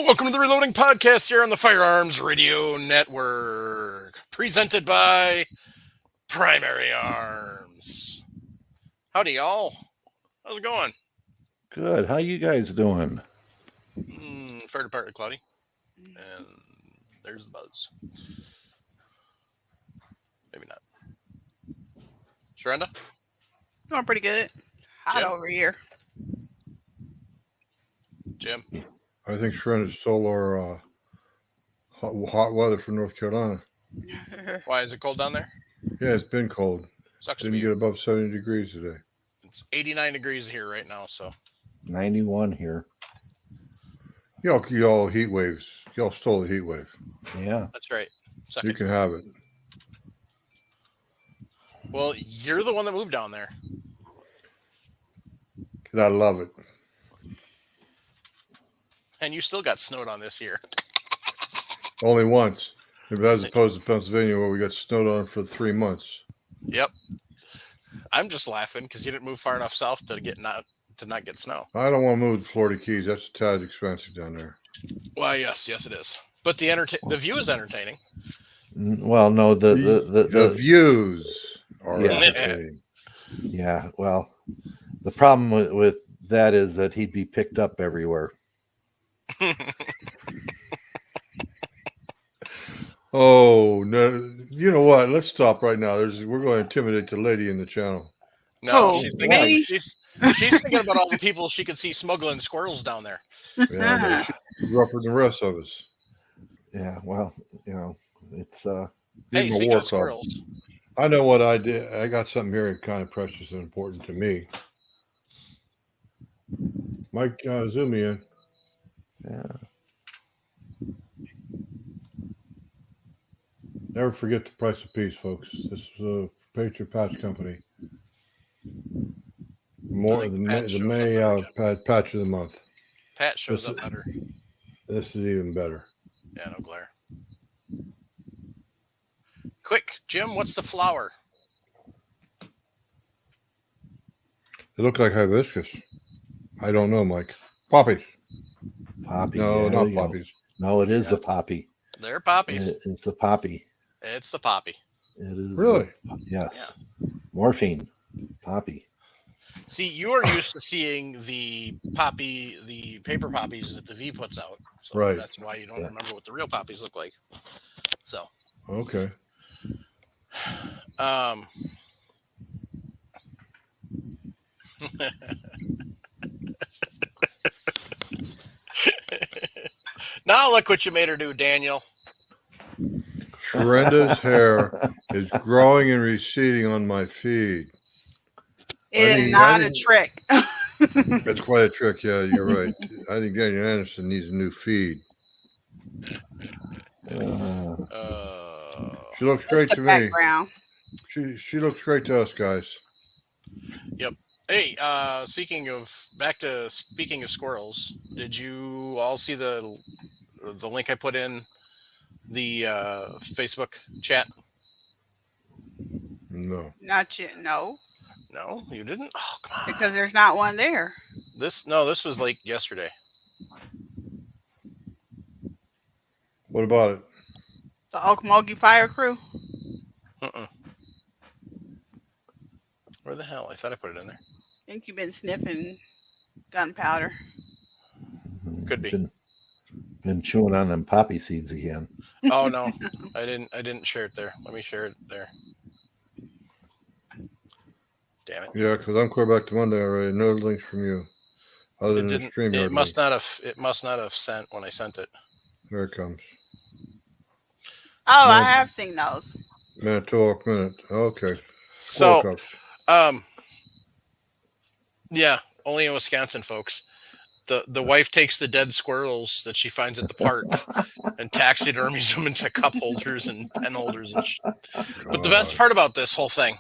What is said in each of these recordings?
Welcome to the Reloading Podcast here on the Firearms Radio Network, presented by Primary Arms. Howdy, y'all. How's it going? Good. How you guys doing? Fair to partly cloudy. And there's the buzz. Maybe not. Sharenda? Doing pretty good. Hot Jim? over here. Jim? I think Sharon stole our hot weather from North Carolina. Why is it cold down there? Yeah, it's been cold. Sucks to Didn't be. get above 70 degrees today. It's 89 degrees here right now, so. 91 here. Y'all heat waves. Y'all stole the heat wave. Yeah. That's right. You can have it. Well, you're the one that moved down there. 'Cause I love it. And you still got snowed on this year. Only once. As opposed to Pennsylvania where we got snowed on for 3 months. Yep. I'm just laughing because you didn't move far enough south to not get snow. I don't want to move to Florida Keys. That's a tad expensive down there. Well, yes, it is. But the view is entertaining. Well, no, The views are Yeah. entertaining. yeah. Well, the problem with that is that he'd be picked up everywhere. Oh no! You know what? Let's stop right now. We're going to intimidate the lady in the channel. No, Oh, she's me? thinking about all the people she could see smuggling squirrels down there. Yeah, she's rougher than the rest of us. Yeah. Well, it's Hey, Even a speaking war of squirrels, I know what I did. I got something here kind of precious and important to me. Mike, zoom me in. yeah. Never forget the price of peace, folks. This is a Patriot Patch Company. More I think the Pat May, shows the up May better, patch of the month. Pat shows This up better. This is even better. Yeah, no glare. Quick, Jim, what's the flower? They look like hibiscus. I don't know, Mike. Poppies. Poppy. No, yeah, not there you go. poppies. No, it is Yes. the poppy. They're poppies. It's the poppy. It's the poppy. It is. Really? Yes. Morphine. Poppy. See, you are used to seeing the paper poppies that the V puts out. So Right. that's why you don't remember what the real poppies look like. So, Okay. Now look what you made her do, Daniel. Sharenda's hair is growing and receding on my feed. It think- is not I a think- trick. That's quite a trick. Yeah, you're right. I think Daniel Anderson needs a new feed. She looks great The to me. background. She looks great to us, guys. Hey, speaking of squirrels, did you all see the link I put in the Facebook chat? No. Not yet. No, No, you didn't. Oh, come on. because there's not one there. This was like yesterday. What about it? The Okmulgee Fire Crew. Where the hell? I thought I put it in there. I think you've been sniffing gunpowder. Could be. Been chewing on them poppy seeds again. Oh no, I didn't share it there. Let me share it there. Damn it! Yeah, because I'm clear back to Monday already. No links from you. Other It than the didn't. stream. It must not have. It must not have sent when I sent it. There it comes. Oh, No. I have seen those. Manitowoc Minute. Okay. So, Four cups. yeah, only in Wisconsin, folks. The wife takes the dead squirrels that she finds at the park and taxidermies them into cup holders and pen holders and But the best part about this whole thing.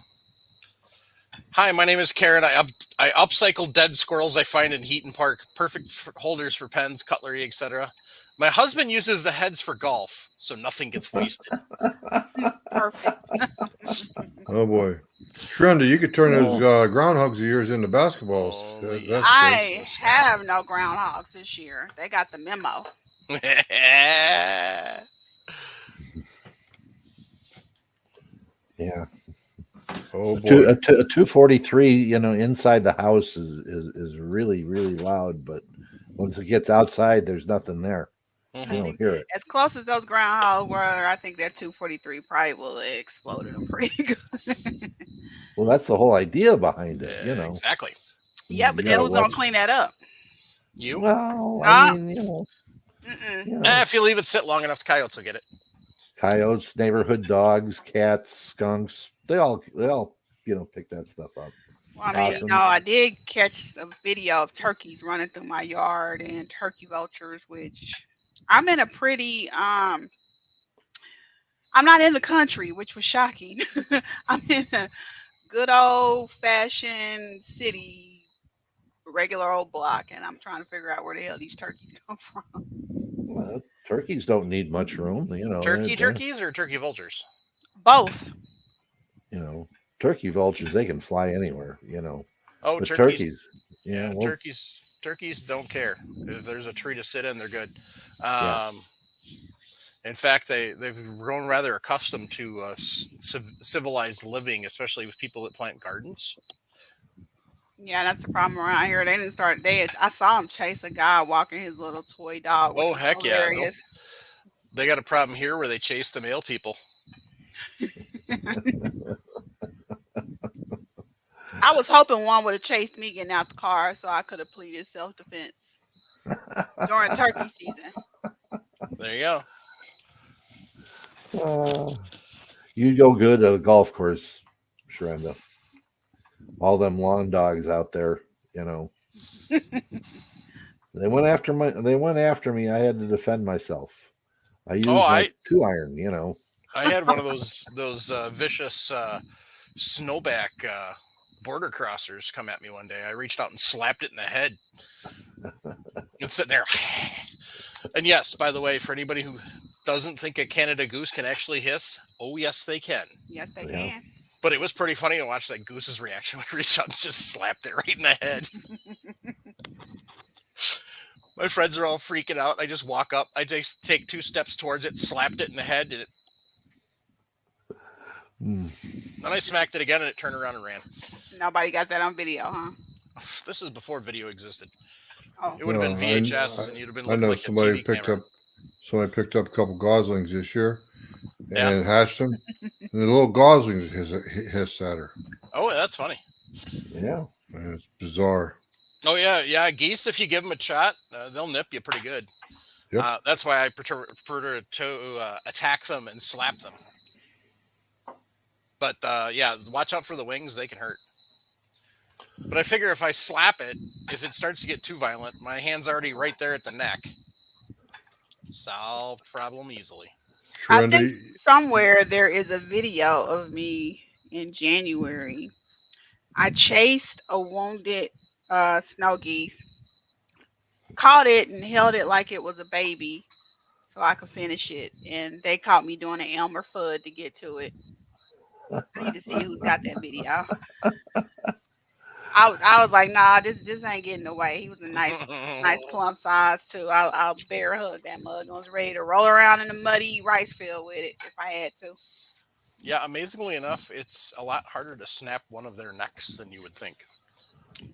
Hi, my name is Karen. I upcycle dead squirrels I find in Heaton Park, perfect for holders for pens, cutlery, etc. My husband uses the heads for golf, so nothing gets wasted. Perfect. Oh boy. Shrenda, you could turn those groundhogs of yours into basketballs. Holy That's I have no groundhogs this year. They got the memo. Yeah. Oh Two, boy. a 243, inside the house is really, really loud, but once it gets outside, there's nothing there. I You Mhm. don't think hear it. as close as those groundhogs were, I think that 243 probably will have exploded them pretty good. Well, that's the whole idea behind it, Exactly. Yeah, You but got then to who's gonna watch. clean that up? You? Well, I Nah. mean, Mm-mm. If you leave it sit long enough, the coyotes will get it. coyotes, neighborhood dogs, cats, skunks, they all pick that stuff up. Well, I mean, Possums. I did catch a video of turkeys running through my yard and turkey vultures, which I'm in a pretty I'm not in the country, which was shocking. I'm in a good old fashioned city, regular old block, and I'm trying to figure out where the hell these turkeys come from. Well, turkeys don't need much room, Turkeys or turkey vultures? Both. you know, turkey vultures, they can fly anywhere. Oh, But turkeys. turkeys, Yeah, well, turkeys don't care. If there's a tree to sit in, they're good. yeah. In fact, they've grown rather accustomed to civilized living, especially with people that plant gardens. Yeah, that's the problem around here. They didn't start. I saw him chase a guy walking his little toy dog, which Oh was heck yeah, hilarious. they got a problem here where they chase the male people. I was hoping one would have chased me getting out the car so I could have pleaded self defense during turkey season. There you go. You go good at a golf course, Sharenda. All them lawn dogs out there. They went after me. I had to defend myself. I Oh, used my 2-iron. I had one of those vicious snowback border crossers come at me one day. I reached out and slapped it in the head. It's sitting there. And yes, by the way, for anybody who doesn't think a Canada goose can actually hiss, oh yes, they can. Yes, they Yeah. can. But it was pretty funny to watch that goose's reaction when I reached out and just slapped it right in the head. My friends are all freaking out. I just walk up. I just take 2 steps towards it, slapped it in the head, and Mm. then I smacked it again, and it turned around and ran. Nobody got that on video, huh? This is before video existed. Oh, It would have been Well, VHS, and you'd have been I looking know like a TV camera. somebody picked up a couple goslings this year Yeah. and hatched them. And the little goslings hissed at her. Oh, that's funny. Yeah. And it's bizarre. Oh yeah. Geese, if you give them a shot, they'll nip you pretty good. Yep. That's why I prefer to attack them and slap them. But yeah, watch out for the wings; they can hurt. But I figure if I slap it, if it starts to get too violent, my hand's already right there at the neck. Solved problem easily. I think Trendy. somewhere there is a video of me in January. I chased a wounded snow geese, caught it and held it like it was a baby so I could finish it. And they caught me doing an Elmer Fudd to get to it. I need to see who's got that video. I was like, nah, this ain't getting away. He was a nice plump size too. I'll bear hug that mug. I was ready to roll around in the muddy rice field with it if I had to. Yeah, amazingly enough, it's a lot harder to snap one of their necks than you would think.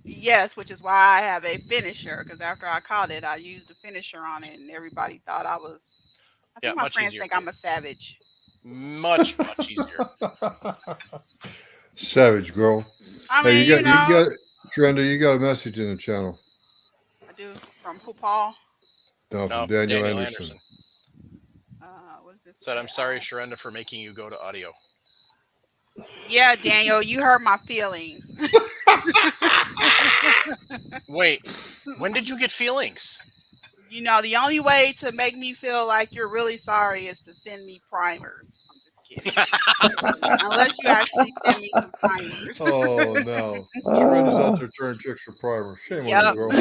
Yes, which is why I have a finisher. Because after I caught it, I used a finisher on it, and everybody thought I was. I think my much friends easier. think I'm a savage. Much easier. Savage girl. I Hey, mean, you got Trenda, you got a message in the channel. I do from Paul. No, No, from Daniel Anderson. What is this? Said, I'm sorry, Sharenda, for making you go to audio. Yeah, Daniel, you hurt my feelings. Wait, when did you get feelings? The only way to make me feel like you're really sorry is to send me primers. I'm just kidding. Unless you actually send me some primers. Oh no. Trenda's out there turning chicks for primer. Shame on you, girl.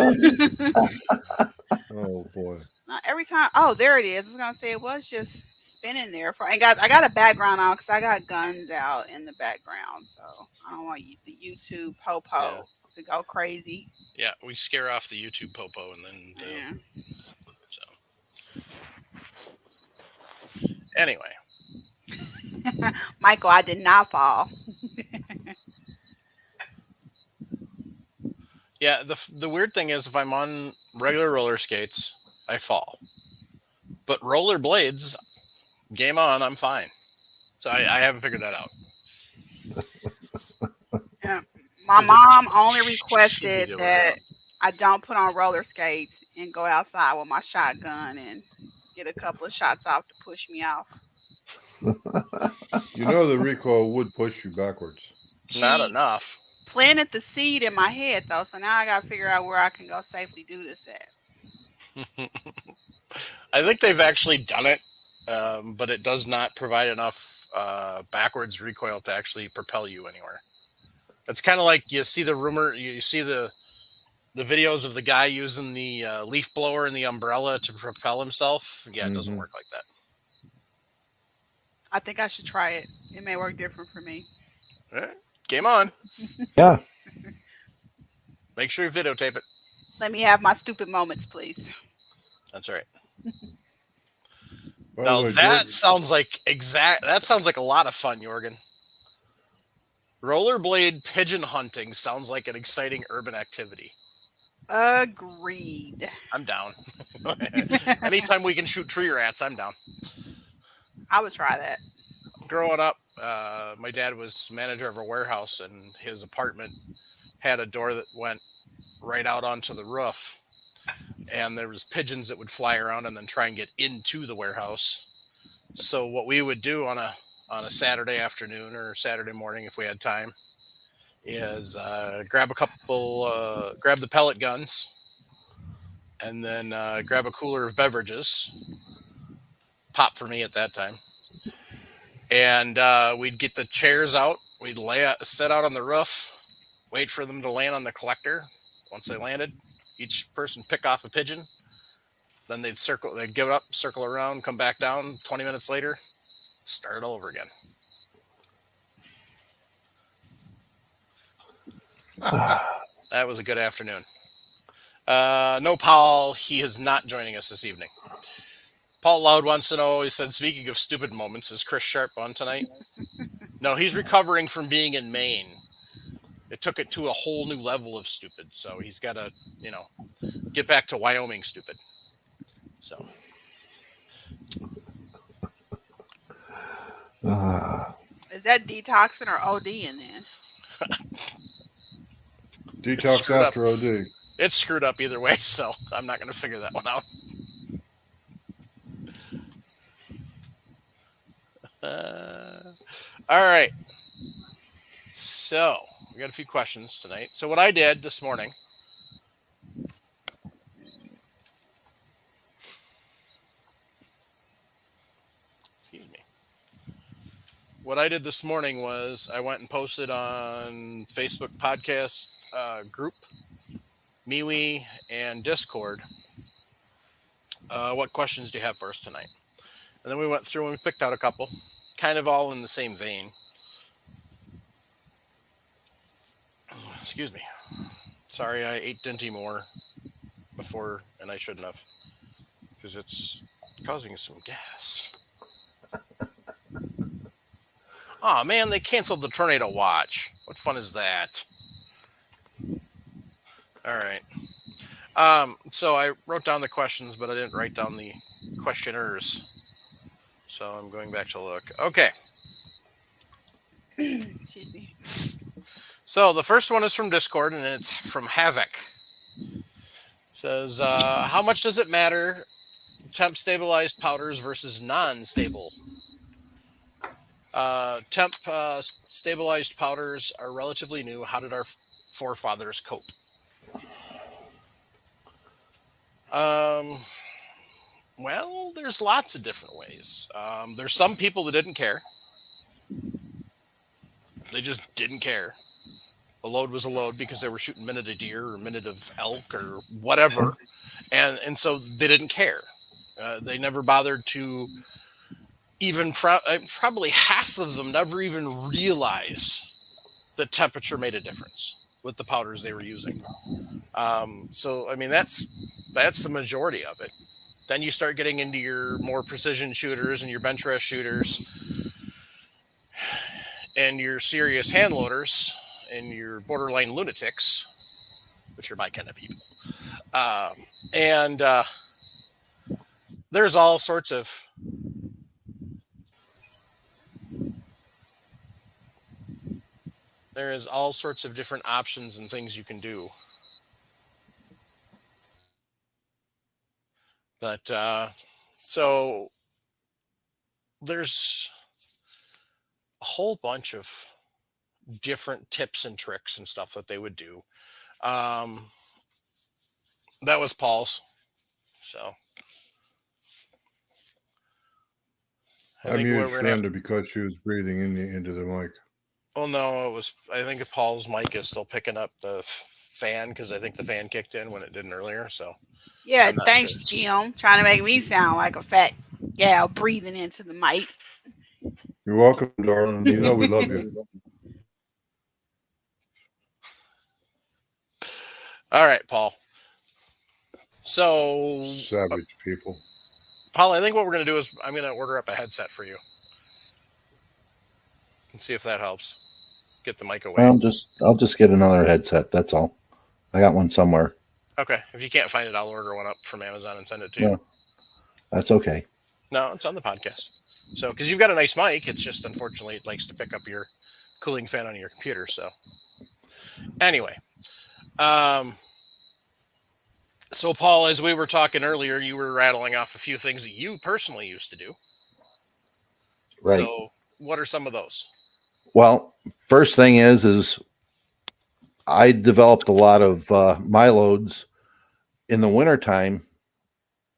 Oh boy. Every time, oh, there it is. I was gonna say it was just spinning there. I got a background on because I got guns out in the background, so I don't want the YouTube popo to go crazy. Yeah, we scare off the YouTube popo, and then Yeah. so. Anyway, Michael, I did not fall. yeah. The weird thing is, if I'm on regular roller skates, I fall. But roller blades, game on, I'm fine. So I haven't figured that out. Yeah. My 'Cause it mom only should be requested the other way that around. I don't put on roller skates and go outside with my shotgun and get a couple of shots off to push me off. You know the recoil would push you backwards. Not She enough. planted the seed in my head though, so now I gotta figure out where I can go safely do this at. I think they've actually done it, but it does not provide enough backwards recoil to actually propel you anywhere. It's kind of like you see you see the videos of the guy using the leaf blower and the umbrella to propel himself. Yeah, it doesn't Mhm. work like that. I think I should try it. It may work different for me. Game on. Yeah. Make sure you videotape it. Let me have my stupid moments, please. That's right. By Now the way, that sounds like a lot of fun, Jorgen. Rollerblade pigeon hunting sounds like an exciting urban activity. Agreed. I'm down. Anytime we can shoot tree rats, I'm down. I would try that. Growing up, my dad was manager of a warehouse, and his apartment had a door that went right out onto the roof, and there was pigeons that would fly around and then try and get into the warehouse. So what we would do on a Saturday afternoon or Saturday morning, if we had time, is grab the pellet guns, and then grab a cooler of beverages, pop for me at that time, and we'd get the chairs out. We'd sit out on the roof, wait for them to land on the collector. Once they landed, each person pick off a pigeon. Then they'd give it up, circle around, come back down. 20 minutes later, start it all over again. That was a good afternoon. No, Paul, he is not joining us this evening. Paul Loud wants to know, he said, speaking of stupid moments, is Chris Sharp on tonight? No, he's recovering from being in Maine. It took it to a whole new level of stupid. So he's got to, get back to Wyoming stupid. So. Is that detoxing or ODing then? Detox after OD. It's screwed up either way, so I'm not going to figure that one out. All right. So we got a few questions tonight. So what I did this morning. Excuse me. What I did this morning was I went and posted on Facebook podcast group, MeWe, and Discord. What questions do you have for us tonight? And then we went through and we picked out a couple, kind of all in the same vein. Excuse me. Sorry, I ate Dinty more before, and I shouldn't have, because it's causing some gas. Oh man, they canceled the Tornado Watch. What fun is that? All right. So I wrote down the questions, but I didn't write down the questioners. So I'm going back to look. Okay. Excuse me. So the first one is from Discord, and it's from Havoc. It says, how much does it matter, temp stabilized powders versus non-stable? Temp stabilized powders are relatively new. How did our forefathers cope? Well, there's lots of different ways. There's some people that didn't care. They just didn't care. A load was a load because they were shooting minute of deer or minute of elk or whatever. And so they didn't care. They never bothered to even, probably half of them never even realized that temperature made a difference with the powders they were using. So, I mean, that's the majority of it. Then you start getting into your more precision shooters and your bench rest shooters and your serious hand loaders and your borderline lunatics, which are my kind of people. And there's all sorts of different options and things you can do. But so there's a whole bunch of different tips and tricks and stuff that they would do. That was Paul's. So I think muted we're gonna have to. Shrenda because she was breathing into the mic. Oh no, it was. I think Paul's mic is still picking up the fan because I think the fan kicked in when it didn't earlier. So Yeah, I'm not thanks, sure. Jim. Trying to make me sound like a fat gal breathing into the mic. You're welcome, darling. You know we love you. All right, Paul. So Savage people. Paul, I think what we're gonna do is I'm gonna order up a headset for you and see if that helps get the mic away. I'll just get another headset. That's all. I got one somewhere. Okay. If you can't find it, I'll order one up from Amazon and send it to you. Yeah, that's okay. No, it's on the podcast. So, because you've got a nice mic, it's just unfortunately it likes to pick up your cooling fan on your computer. So, anyway, so Paul, as we were talking earlier, you were rattling off a few things that you personally used to do. Right. So, what are some of those? Well, first thing is I developed a lot of my loads in the wintertime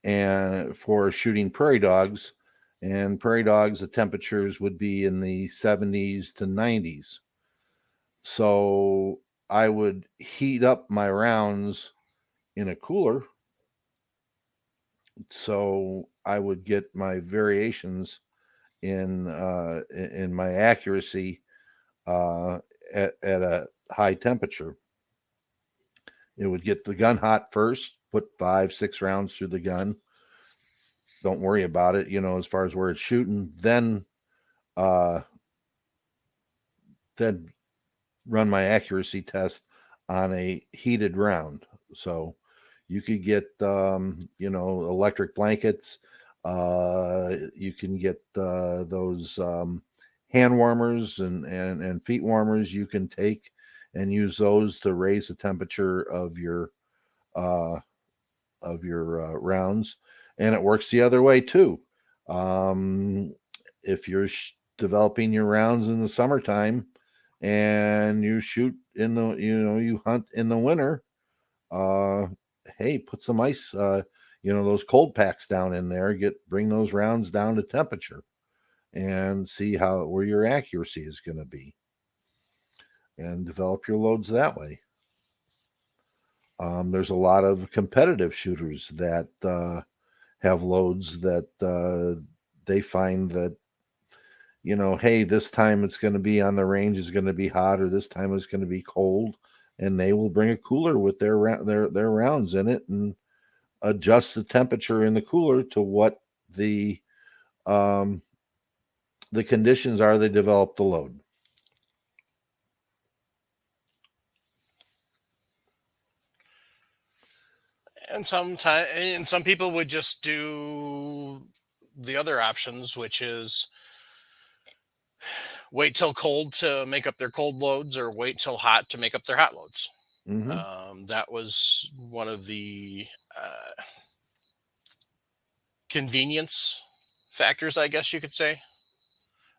and for shooting prairie dogs. And prairie dogs, the temperatures would be in the 70s to 90s. So I would heat up my rounds in a cooler. So I would get my variations in my accuracy at a high temperature. It would get the gun hot first, put 5-6 rounds through the gun. Don't worry about it, as far as where it's shooting. Then run my accuracy test on a heated round. So you could get, electric blankets. You can get those hand warmers and feet warmers you can take and use those to raise the temperature of your rounds. And it works the other way too. If you're developing your rounds in the summertime and you shoot in the, you hunt in the winter, hey, put some ice, those cold packs down in there, bring those rounds down to temperature and see where your accuracy is going to be and develop your loads that way. There's a lot of competitive shooters that have loads that they find that, hey, this time it's going to be on the range is going to be hot, or this time it's going to be cold, and they will bring a cooler with their rounds in it and adjust the temperature in the cooler to what the conditions are they develop the load. And some people would just do the other options, which is wait till cold to make up their cold loads, or wait till hot to make up their hot loads. Mm-hmm. That was one of the convenience factors, I guess you could say,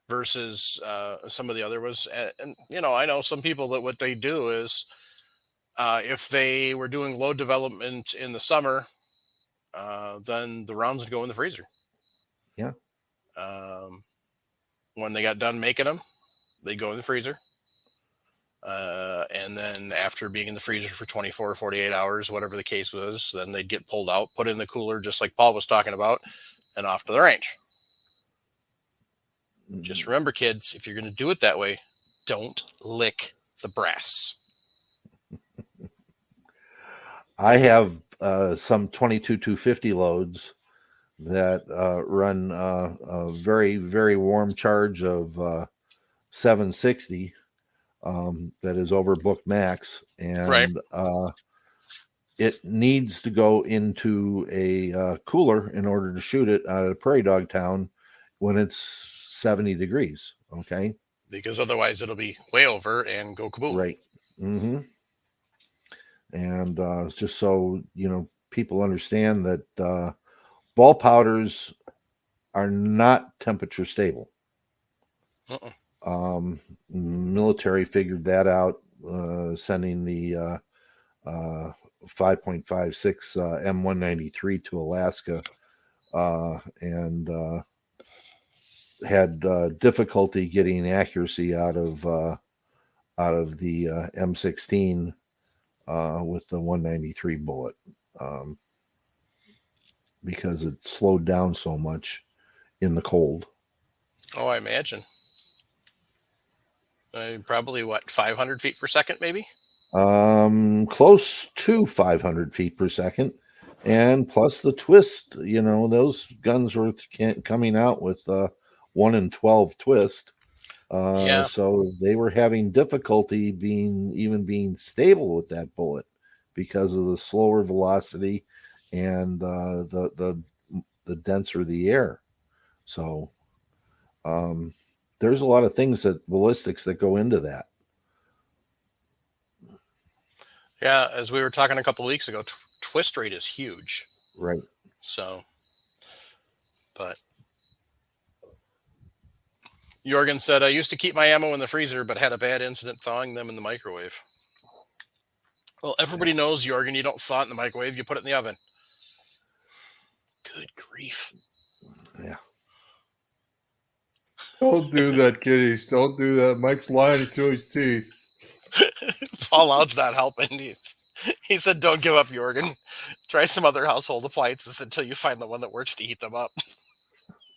versus some of the other was. And I know some people that what they do is if they were doing load development in the summer, then the rounds would go in the freezer. Yeah. When they got done making them, they'd go in the freezer. And then after being in the freezer for 24 or 48 hours, whatever the case was, then they'd get pulled out, put in the cooler, just like Paul was talking about, and off to the range. Mm-hmm. Just remember, kids, if you're going to do it that way, don't lick the brass. I have some 22 250 loads that run a very, very warm charge of 760 that is overbooked max, and it needs to go into a cooler in order to shoot it out of Prairie Dog Town when it's 70 degrees. Okay. Because otherwise it'll be way over and go kaboom. Right. Mm-hmm. And just so people understand that ball powders are not temperature stable. Military figured that out, sending the 5.56 M193 to Alaska, and had difficulty getting accuracy out of the M16 with the 193 bullet, because it slowed down so much in the cold. Oh, I imagine. Probably 500 feet per second, maybe? Close to 500 feet per second. And plus the twist, those guns were coming out with 1 in 12 twist. So they were having difficulty being stable with that bullet because of the slower velocity and the denser the air. So there's a lot of things ballistics that go into that. Yeah, as we were talking a couple of weeks ago, twist rate is huge. Right. So, but Jorgen said, I used to keep my ammo in the freezer, but had a bad incident thawing them in the microwave. Well, everybody knows, Jorgen, you don't thaw it in the microwave, you put it in the oven. Good grief. Yeah. Don't do that, kiddies. Don't do that. Mike's lying through his teeth. Paul Loud's not helping. He said, don't give up, Jorgen. Try some other household appliances until you find the one that works to heat them up.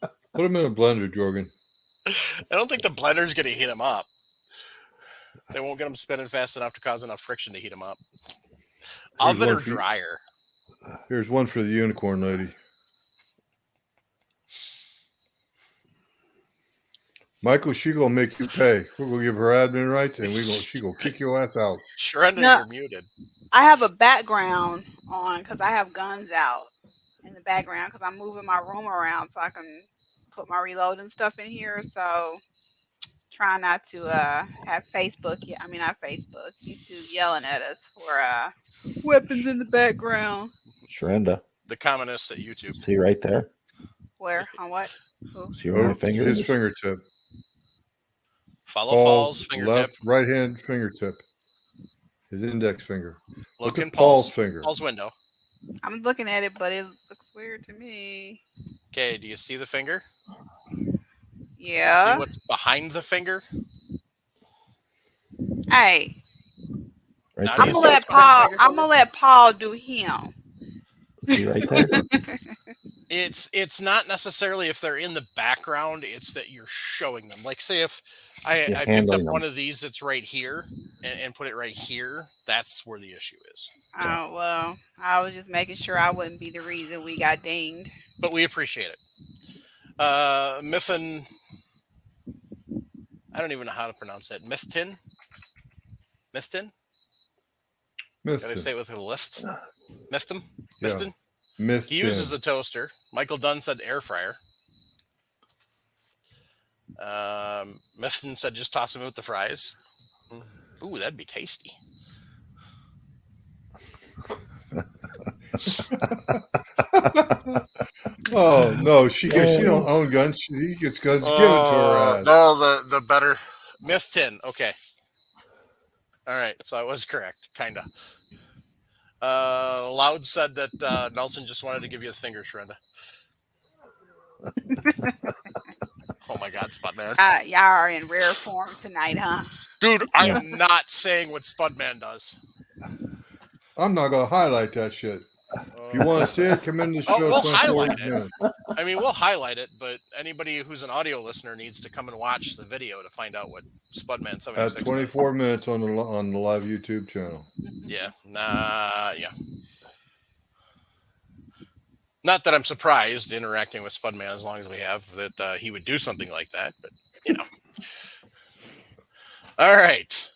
Put them in a blender, Jorgen. I don't think the blender's going to heat them up. They won't get them spinning fast enough to cause enough friction to heat them up. Oven or dryer? Here's one for the unicorn lady. Michael, she gonna make you pay. We're gonna give her admin rights, and she gonna kick your ass out. Sure, you're muted. I have a background on because I have guns out in the background because I'm moving my room around so I can put my reload and stuff in here. So try not to have Facebook. Not Facebook. YouTube yelling at us for weapons in the background. Sharenda. The communists at YouTube. See right there. Where? On what? Who? See where my finger His is? fingertip. Follow Paul's fingertip. Left, right hand fingertip. His index finger. Look at in Paul's finger. Paul's window. I'm looking at it, but it looks weird to me. Okay, do you see the finger? Yeah. See what's behind the finger? Hey. Right I'm gonna let Paul do him. See right there? It's not necessarily if they're in the background, it's that you're showing them. Like, say if I picked up one of these that's right here and put it right here, that's where the issue is. So. Oh, well, I was just making sure I wouldn't be the reason we got dinged. But we appreciate it. Mithin, I don't even know how to pronounce that. Mithtin? Gotta say it with a lisp. Mithtin? Mithtin? Yeah. He uses the toaster. Michael Dunn said air fryer. Mithtin said just toss them with the fries. Ooh, that'd be tasty. Oh no, she don't own guns. She gets guns given to her ass. No, the better Mithtin. Okay. All right, so I was correct, kinda. Loud said that Nelson just wanted to give you a finger, Sharenda. Oh my God, Spudman. Y'all are in rare form tonight, huh? Dude, I'm not saying what Spudman does. I'm not gonna highlight that shit. If you want to see it, come in the show. We'll highlight it. I mean, we'll highlight it, but anybody who's an audio listener needs to come and watch the video to find out what Spudman 76 at 24 minutes on the live YouTube channel. Yeah. Yeah. Not that I'm surprised interacting with Spudman as long as we have that he would do something like that, but you know. All right.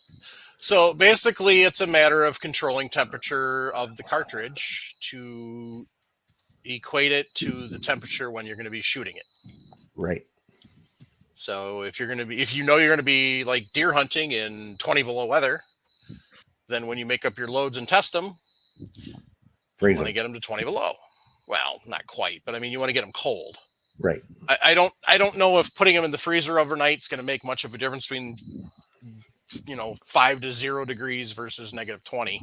So basically, it's a matter of controlling temperature of the cartridge to equate it to the temperature when you're going to be shooting it. Right. So if you know you're going to be like deer hunting in 20 below weather, then when you make up your loads and test them, you want to get them to 20 below. Well, not quite, but I mean, you want to get them cold. Right. I don't know if putting them in the freezer overnight is going to make much of a difference between 5 to 0 degrees versus -20.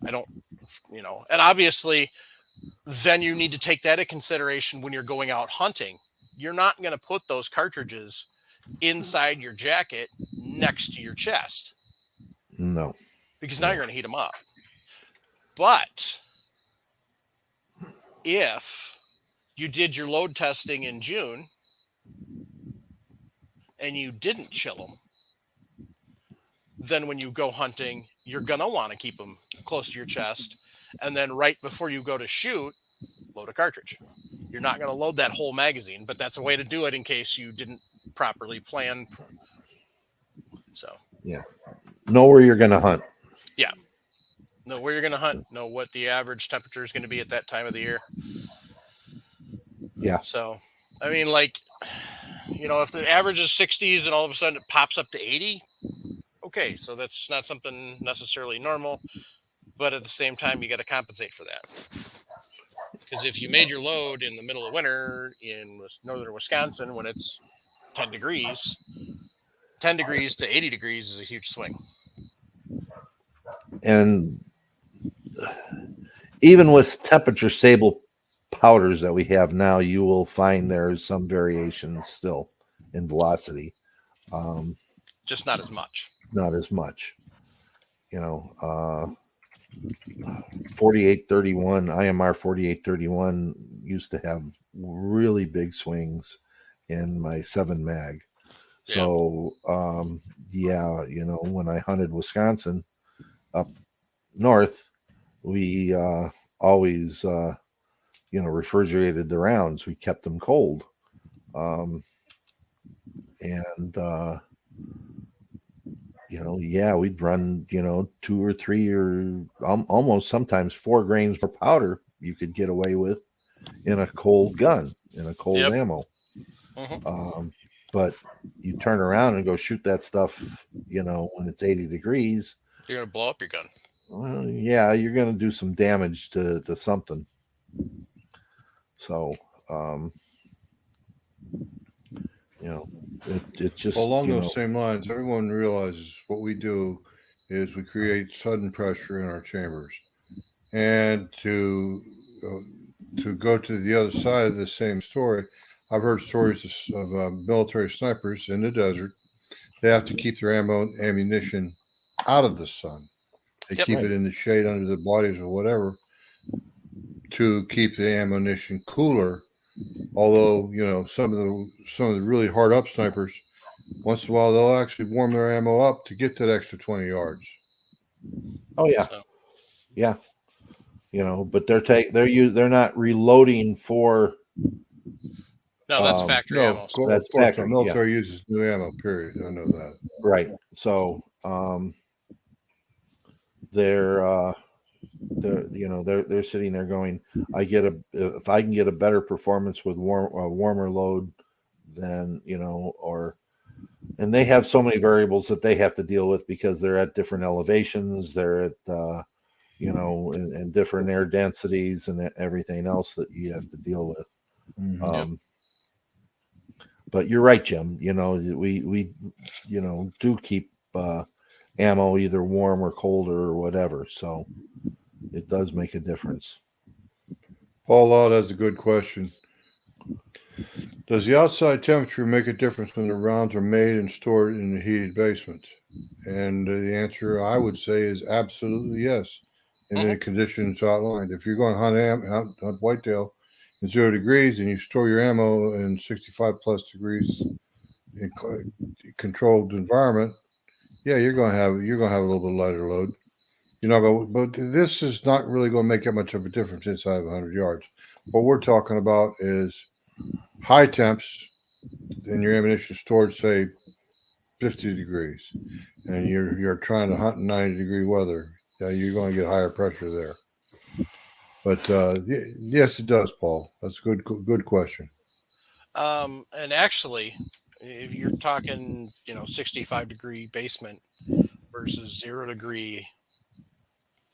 I don't, and obviously then you need to take that into consideration when you're going out hunting. You're not going to put those cartridges inside your jacket next to your chest. No. Because now you're going to heat them up. But if you did your load testing in June and you didn't chill them, then when you go hunting, you're going to want to keep them close to your chest. And then right before you go to shoot, load a cartridge. You're not going to load that whole magazine, but that's a way to do it in case you didn't properly plan. So, yeah. Know where you're going to hunt. Yeah. Know where you're going to hunt. Know what the average temperature is going to be at that time of the year. Yeah. So, I mean, like, if the average is 60s and all of a sudden it pops up to 80, okay, so that's not something necessarily normal, but at the same time, you got to compensate for that. Because if you made your load in the middle of winter in northern Wisconsin when it's 10 degrees, 10 degrees to 80 degrees is a huge swing. And even with temperature stable powders that we have now, you will find there's some variation still in velocity. Just not as much. Not as much. 4831, IMR 4831 used to have really big swings in my 7 mag. Yeah. So, when I hunted Wisconsin up north, we always, refrigerated the rounds. We kept them cold. We'd run, 2 or 3 or almost sometimes 4 grains per powder you could get away with in a cold gun, in a cold ammo. Mm-hmm. But you turn around and go shoot that stuff, when it's 80 degrees. You're going to blow up your gun. Well, yeah, you're going to do some damage to something. So, it just along those same lines, everyone realizes what we do is we create sudden pressure in our chambers, and to go to the other side of the same story, I've heard stories of military snipers in the desert. They have to keep their ammunition out of the sun. They keep it in the shade under the bodies or whatever to keep the ammunition cooler. Although, some of the really hard up snipers, once in a while they'll actually warm their ammo up to get that extra 20 yards. Oh yeah. So. Yeah. But they're not reloading for. No, that's factory ammo. That's factory. The military uses new ammo, period. I know that. Right. So they're sitting there going, if I can get a better performance with warmer load than, and they have so many variables that they have to deal with because they're at different elevations, they're at, and different air densities and everything else that you have to deal with. Mm-hmm. But you're right, Jim. We do keep ammo either warm or colder or whatever. So it does make a difference. Paul Law has a good question. Does the outside temperature make a difference when the rounds are made and stored in a heated basement? And the answer I would say is absolutely yes. In the conditions outlined. If you're going to hunt whitetail in 0 degrees and you store your ammo in 65 plus degrees in controlled environment, yeah, you're going to have a little bit lighter load. but this is not really going to make that much of a difference inside of 100 yards. What we're talking about is high temps and your ammunition stored, say, 50 degrees, and you're trying to hunt in 90-degree weather. You're going to get higher pressure there. But yes, it does, Paul. That's a good question. And actually, if you're talking, 65-degree basement versus 0-degree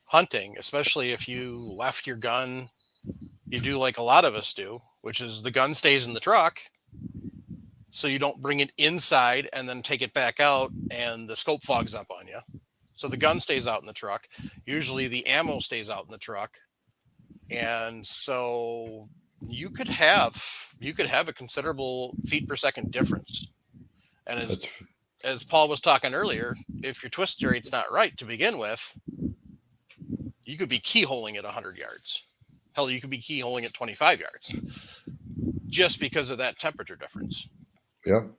hunting, especially if you left your gun, you do like a lot of us do, which is the gun stays in the truck. So you don't bring it inside and then take it back out and the scope fogs up on you. So the gun stays out in the truck. Usually the ammo stays out in the truck. And so you could have a considerable feet per second difference. And as Paul was talking earlier, if your twist rate's not right to begin with, you could be keyholing at 100 yards. Hell, you could be keyholing at 25 yards just because of that temperature difference. Yep.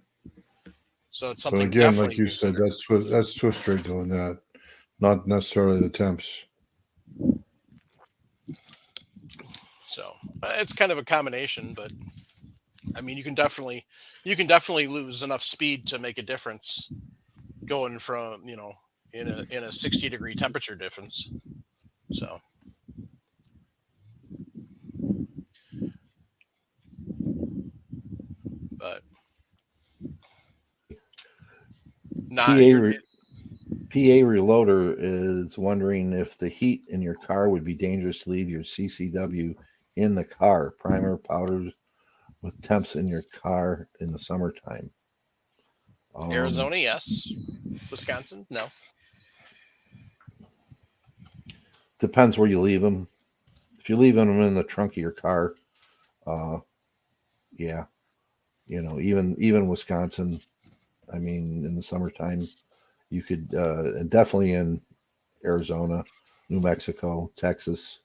So it's something. But again, like you said, that's twist rate doing that, not necessarily the temps. So it's kind of a combination, but I mean, you can definitely lose enough speed to make a difference going from, in a 60-degree temperature difference. So. But PA Reloader is wondering if the heat in your car would be dangerous to leave your CCW in the car. Primer powders with temps in your car in the summertime. Arizona, yes. Wisconsin, no. Depends where you leave them. If you leave them in the trunk of your car, yeah, even Wisconsin. I mean, in the summertime, you could, and definitely in Arizona, New Mexico, Texas,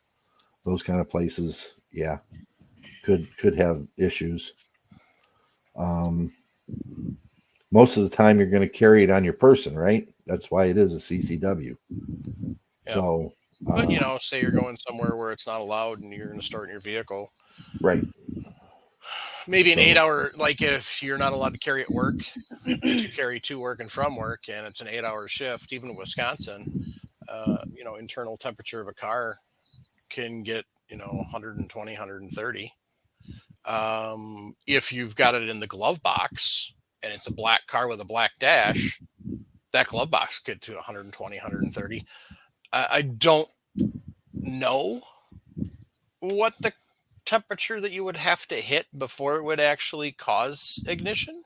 those kind of places, yeah, could have issues. Most of the time, you're going to carry it on your person, right? That's why it is a CCW. Yeah. So, but say you're going somewhere where it's not allowed, and you're going to store it in your vehicle, right? Maybe an 8-hour, like if you're not allowed to carry at work, but you carry to work and from work, and it's an 8-hour shift. Even in Wisconsin, internal temperature of a car can get 120, 130. If you've got it in the glove box and it's a black car with a black dash, that glove box could get to 120, 130. I don't know what the temperature that you would have to hit before it would actually cause ignition.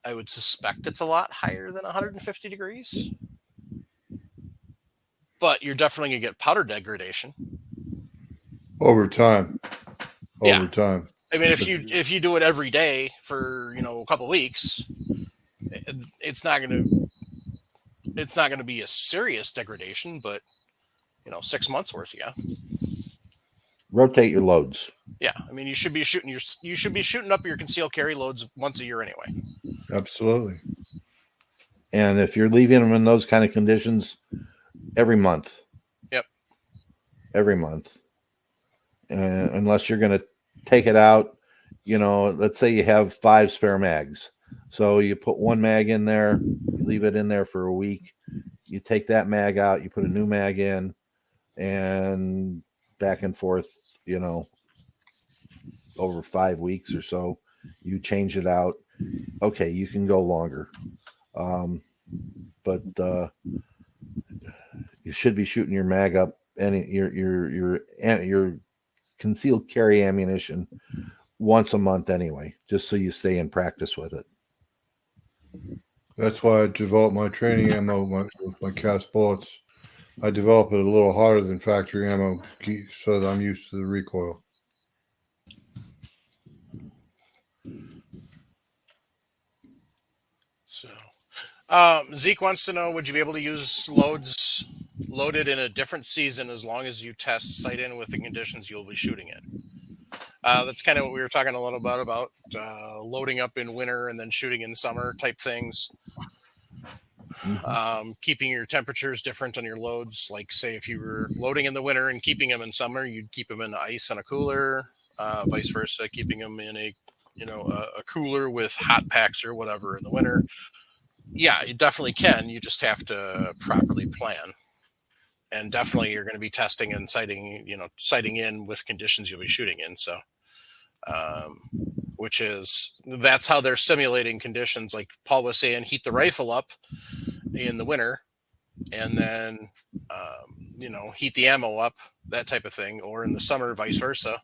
I would suspect it's a lot higher than 150 degrees. But you're definitely going to get powder degradation. Over time. I mean, if you do it every day for, a couple of weeks, it's not going to be a serious degradation, but 6 months worth, yeah. Rotate your loads. Yeah, I mean, you should be shooting up your concealed carry loads once a year anyway. Absolutely. And if you're leaving them in those kind of conditions, every month. Yep. Every month. And unless you're going to take it out, let's say you have 5 spare mags. So you put one mag in there, you leave it in there for a week. You take that mag out, you put a new mag in, and back and forth, over 5 weeks or so, you change it out. Okay, you can go longer. But you should be shooting your mag up and your concealed carry ammunition once a month anyway, just so you stay in practice with it. That's why I developed my training ammo with my cast bullets. I develop it a little hotter than factory ammo so that I'm used to the recoil. So, Zeke wants to know, would you be able to use loads loaded in a different season as long as you test sight in with the conditions you'll be shooting in? That's kind of what we were talking a little bit about loading up in winter and then shooting in summer type things. Keeping your temperatures different on your loads. Like, say, if you were loading in the winter and keeping them in summer, you'd keep them in the ice on a cooler. Vice versa, keeping them in a a cooler with hot packs or whatever in the winter. Yeah, you definitely can. You just have to properly plan. And definitely, you're going to be testing and sighting in with conditions you'll be shooting in. So, um, that's how they're simulating conditions. Like Paul was saying, heat the rifle up in the winter, and then heat the ammo up, that type of thing, or in the summer, vice versa.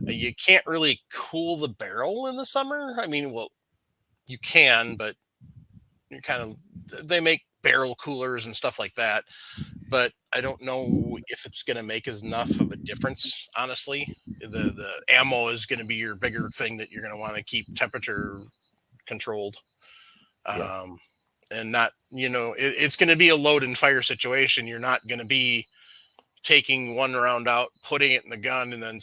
You can't really cool the barrel in the summer. I mean, well, you can, but you they make barrel coolers and stuff like that, but I don't know if it's going to make enough of a difference. Honestly, the ammo is going to be your bigger thing that you're going to want to keep temperature controlled. And not, it's going to be a load and fire situation. You're not going to be taking one round out, putting it in the gun, and then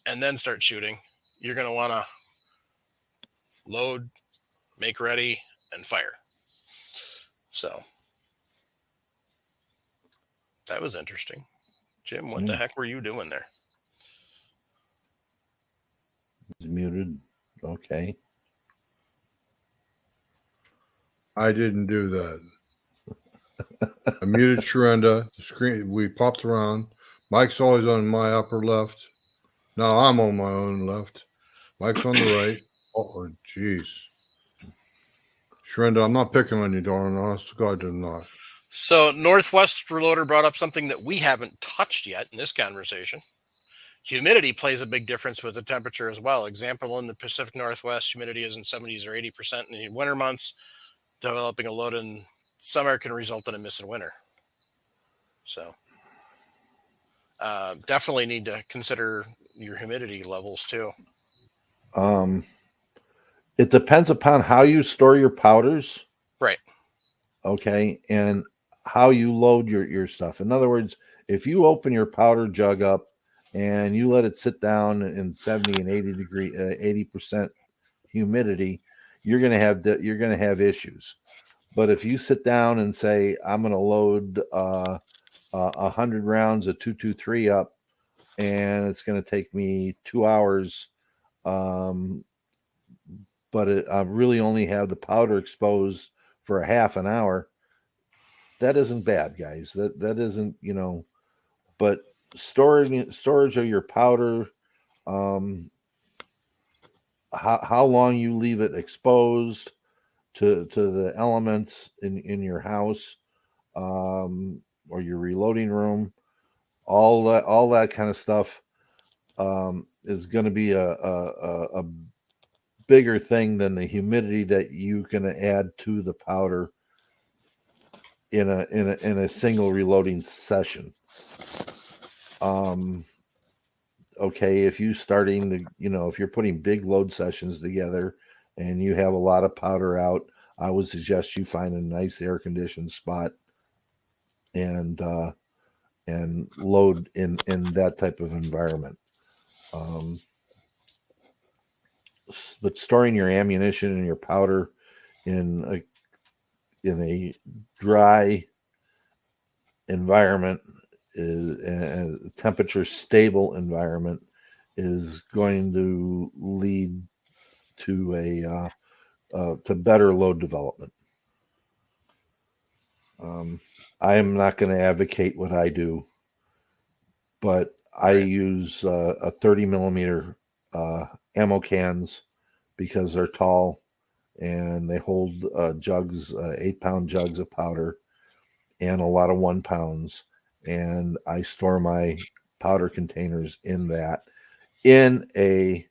and then start shooting. You're going to want to load, make ready, and fire. So that was interesting. Jim, what the heck were you doing there? He's muted. Okay. I didn't do that. I muted Sharenda. The screen, we popped around. Mike's always on my upper left. Now I'm on my own left. Mike's on the right. Oh, jeez. Sharenda, I'm not picking on you, darling. Honest to God, I'm not. So Northwest Reloader brought up something that we haven't touched yet in this conversation. Humidity plays a big difference with the temperature as well. Example, in the Pacific Northwest, humidity is in 70s or 80% in the winter months. Developing a load in summer can result in a miss in winter. So definitely need to consider your humidity levels too. It depends upon how you store your powders. Right. Okay. And how you load your stuff. In other words, if you open your powder jug up and you let it sit down in 70 and 80% humidity, you're going to have issues. But if you sit down and say, I'm going to load 100 rounds of 223 up, and it's going to take me 2 hours, but I really only have the powder exposed for a half an hour, that isn't bad, guys. That isn't, but storage of your powder, how long you leave it exposed to the elements in your house, or your reloading room, all that kind of stuff, is going to be a bigger thing than the humidity that you can add to the powder in a single reloading session. Okay, if you starting to, if you're putting big load sessions together and you have a lot of powder out, I would suggest you find a nice air conditioned spot and load in that type of environment. But storing your ammunition and your powder in a dry environment, is a temperature stable environment, is going to lead to to better load development. I am not going to advocate what I do, but I use a 30 millimeter ammo cans because they're tall and they hold jugs, 8-pound jugs of powder, and a lot of 1 pounds. And I store my powder containers in a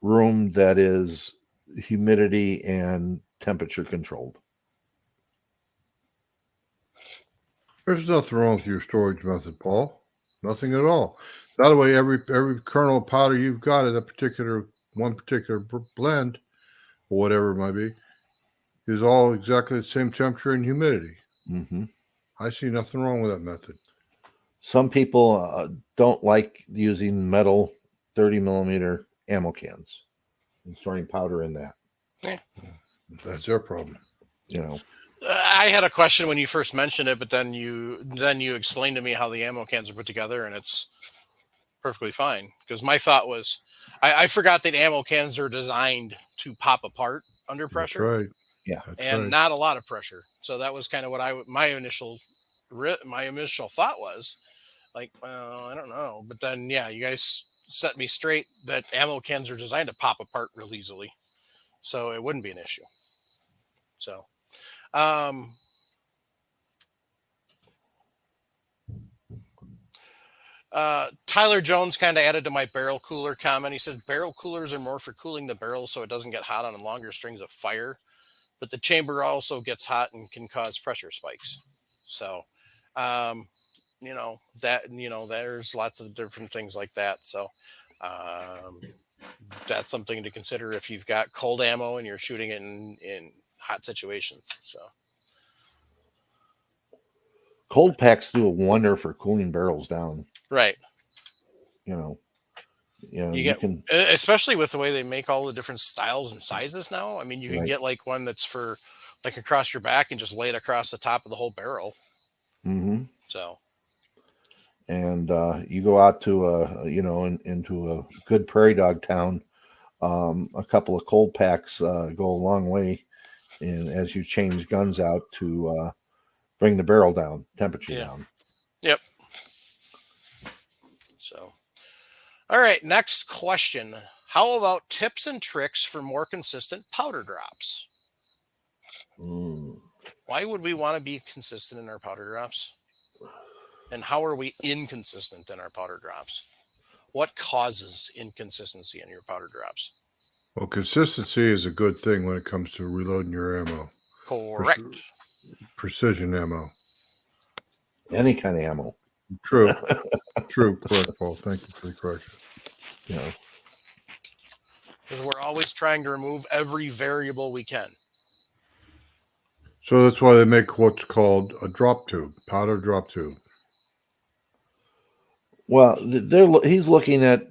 room that is humidity and temperature controlled. There's nothing wrong with your storage method, Paul. Nothing at all. By the way, every kernel of powder you've got in one particular blend, or whatever it might be, is all exactly the same temperature and humidity. Mm-hmm. I see nothing wrong with that method. Some people don't like using metal 30 millimeter ammo cans and storing powder in that. That's their problem. You know, I had a question when you first mentioned it, but then you explained to me how the ammo cans are put together, and it's perfectly fine. Because my thought was, I forgot that ammo cans are designed to pop apart under pressure. That's right. Yeah. That's And right. not a lot of pressure. So that was kind of what my initial thought was. Like, well, I don't know, but then yeah, you guys set me straight that ammo cans are designed to pop apart real easily, so it wouldn't be an issue. So, Tyler Jones kind of added to my barrel cooler comment. He said barrel coolers are more for cooling the barrel so it doesn't get hot on longer strings of fire, but the chamber also gets hot and can cause pressure spikes. So, there's lots of different things like that. So, that's something to consider if you've got cold ammo and you're shooting it in hot situations. So, cold packs do a wonder for cooling barrels down. right. You can, especially with the way they make all the different styles and sizes now. I mean, you can get like one that's for like across your back and just lay it across the top of the whole barrel. Mm-hmm. So, and you go out to into a good prairie dog town, a couple of cold packs go a long way, and as you change guns out to bring the barrel down, temperature down. Yep. So, all right, next question. How about tips and tricks for more consistent powder drops? Why would we want to be consistent in our powder drops? And how are we inconsistent in our powder drops? What causes inconsistency in your powder drops? Well, consistency is a good thing when it comes to reloading your ammo. Correct. Precision ammo. Any kind of ammo. True. True. Correct, Paul. Thank you for the correction. Yeah. Because we're always trying to remove every variable we can. So that's why they make what's called a drop tube, powder drop tube. Well, he's looking at,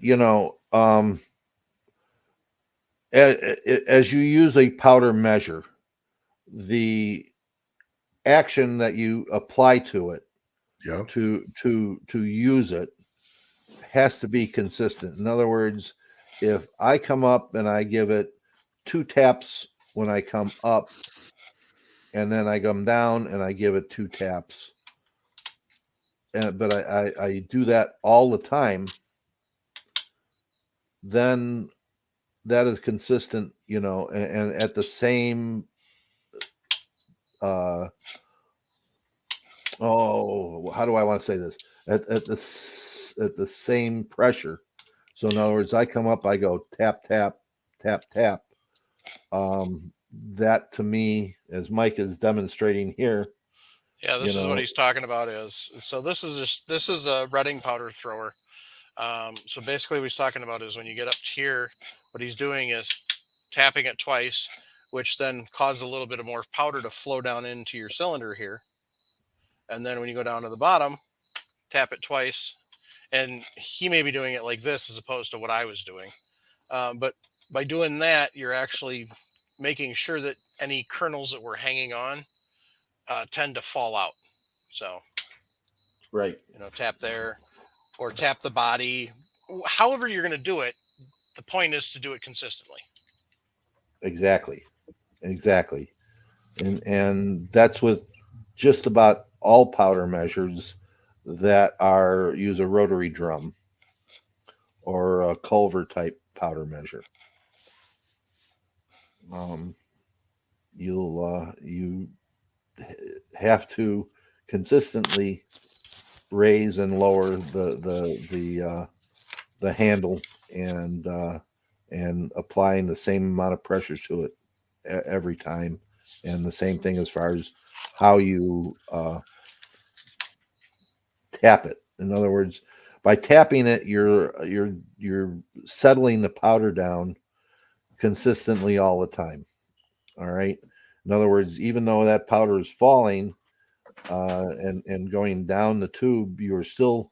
as you use a powder measure, the action that you apply to it, to use it, has to be consistent. In other words, if I come up and I give it 2 taps when I come up, and then I come down and I give it 2 taps, but I do that all the time, then that is consistent, and at the same how do I want to say this? At the same pressure. So in other words, I come up, I go tap, tap, tap, tap. That to me, as Mike is demonstrating here. Yeah, this is what he's talking about so this is a Redding powder thrower. So basically what he's talking about is when you get up here, what he's doing is tapping it twice, which then causes a little bit of more powder to flow down into your cylinder here. And then when you go down to the bottom, tap it twice. And he may be doing it like this as opposed to what I was doing. But by doing that, you're actually making sure that any kernels that were hanging on tend to fall out. So, right, tap there or tap the body. However you're going to do it, the point is to do it consistently. Exactly. And that's with just about all powder measures that use a rotary drum or a Culver type powder measure. You have to consistently raise and lower the handle and applying the same amount of pressure to it every time, and the same thing as far as how you tap it. In other words, by tapping it, you're settling the powder down consistently all the time. All right. In other words, even though that powder is falling and going down the tube, you're still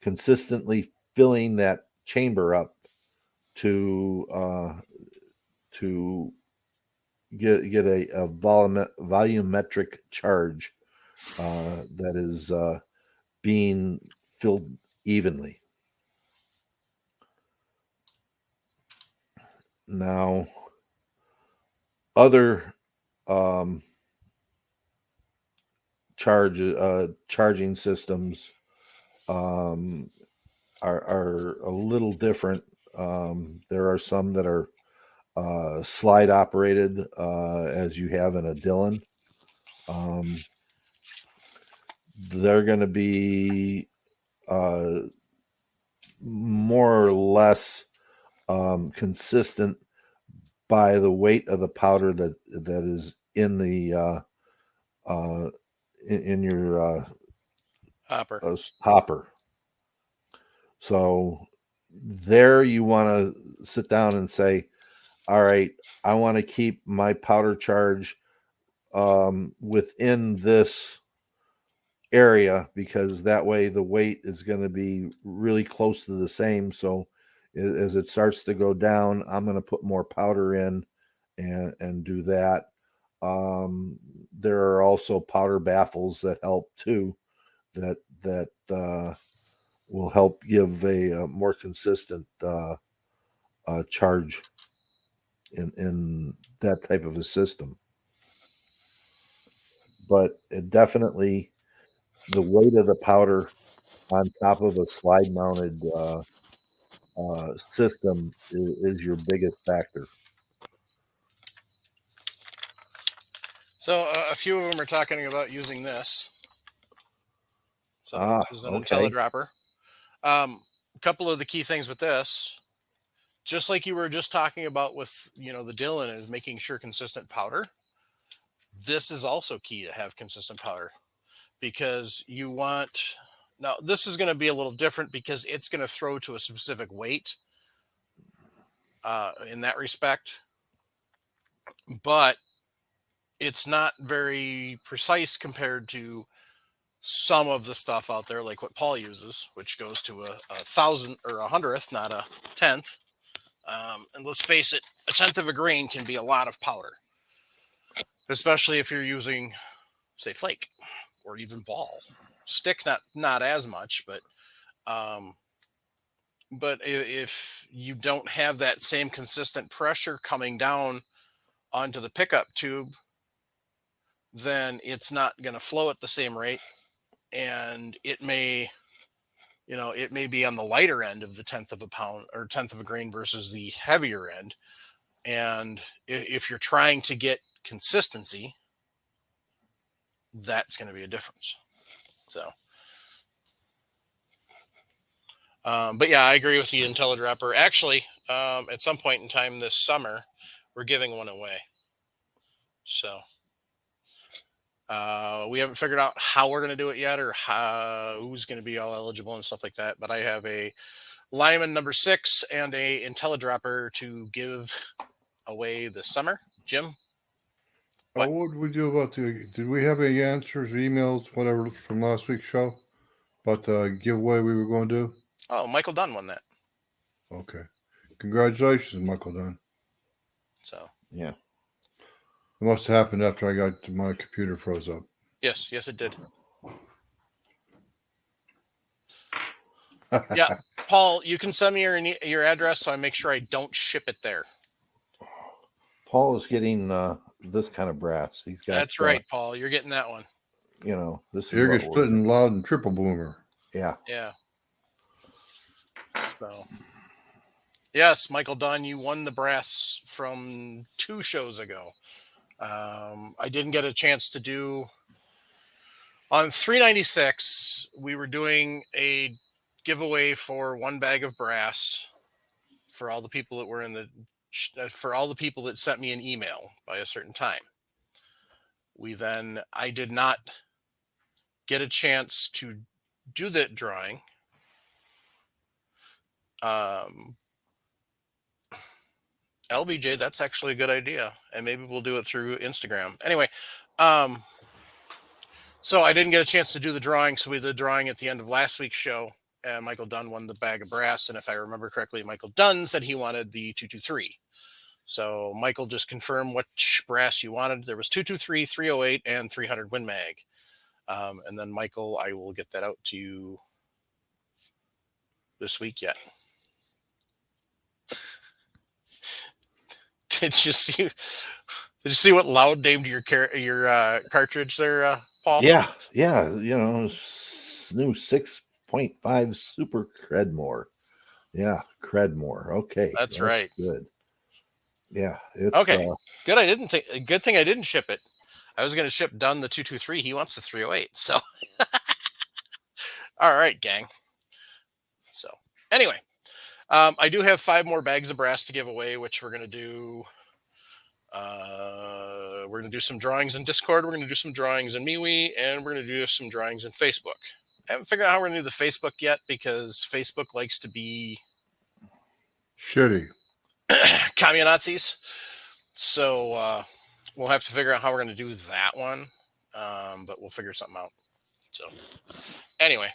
consistently filling that chamber up to get a volumetric charge that is being filled evenly. Now, other charging systems are a little different. There are some that are slide operated, as you have in a Dillon. They're going to be more or less consistent by the weight of the powder that is in the in your hopper. So there you want to sit down and say, all right, I want to keep my powder charge within this area, because that way the weight is going to be really close to the same. So as it starts to go down, I'm going to put more powder in and do that. There are also powder baffles that help too, that will help give a more consistent charge in that type of a system. But it definitely, the weight of the powder on top of a slide mounted system is your biggest factor. So a few of them are talking about using this. So this is an okay. IntelliDropper. A couple of the key things with this, just like you were just talking about with, the Dillon, is making sure consistent powder. This is also key to have consistent powder, because you want, now this is going to be a little different because it's going to throw to a specific weight in that respect, but it's not very precise compared to some of the stuff out there, like what Paul uses, which goes to a thousand or 100th, not a 10th. And let's face it, a 10th of a grain can be a lot of powder, especially if you're using, say, Flake or even ball. Stick, not as much, but if you don't have that same consistent pressure coming down onto the pickup tube, then it's not going to flow at the same rate, and it may be on the lighter end of the 10th of a pound or 10th of a grain versus the heavier end. And if you're trying to get consistency, that's going to be a difference. So, but yeah, I agree with the IntelliDropper. Actually, at some point in time this summer, we're giving one away. So we haven't figured out how we're going to do it yet, or who's going to be all eligible and stuff like that. But I have a Lyman number 6 and a IntelliDropper to give away this summer. Jim? What would we do about did we have any answers, emails, whatever, from last week's show about the giveaway we were going to do? Oh, Michael Dunn won that. Okay. Congratulations, Michael Dunn. So, yeah. It must have happened after I got my computer froze up. Yes, it did. Yeah, Paul, you can send me your address so I make sure I don't ship it there. Paul is getting this kind of brass. He's got. That's right, Paul. You're getting that one. This is. You're splitting loud and triple boomer. Yeah. Yeah. So, yes, Michael Dunn, you won the brass from 2 shows ago. I didn't get a chance to do on 396. We were doing a giveaway for 1 bag of brass for all the people that were for all the people that sent me an email by a certain time. I did not get a chance to do that drawing. LBJ, that's actually a good idea, and maybe we'll do it through Instagram. Anyway, so I didn't get a chance to do the drawing, so we did the drawing at the end of last week's show, and Michael Dunn won the bag of brass. And if I remember correctly, Michael Dunn said he wanted the 223. So Michael just confirmed which brass you wanted. There was 223, 308, and 300 Win Mag. And then Michael, I will get that out to you this week yet. Did you see what Loud named your cartridge there, Paul? Yeah. New 6.5 Super Credmore. Yeah, Credmore. Okay, That's right. Good. Yeah. It's, okay. Good. Good thing I didn't ship it. I was going to ship Dunn the 223. He wants the 308. So, all right, gang. So, anyway, I do have 5 more bags of brass to give away, which we're going to do. We're going to do some drawings in Discord. We're going to do some drawings in MeWe, and we're going to do some drawings in Facebook. I haven't figured out how we're going to do the Facebook yet because Facebook likes to be shitty. Communazis. So we'll have to figure out how we're going to do that one. But we'll figure something out. So anyway.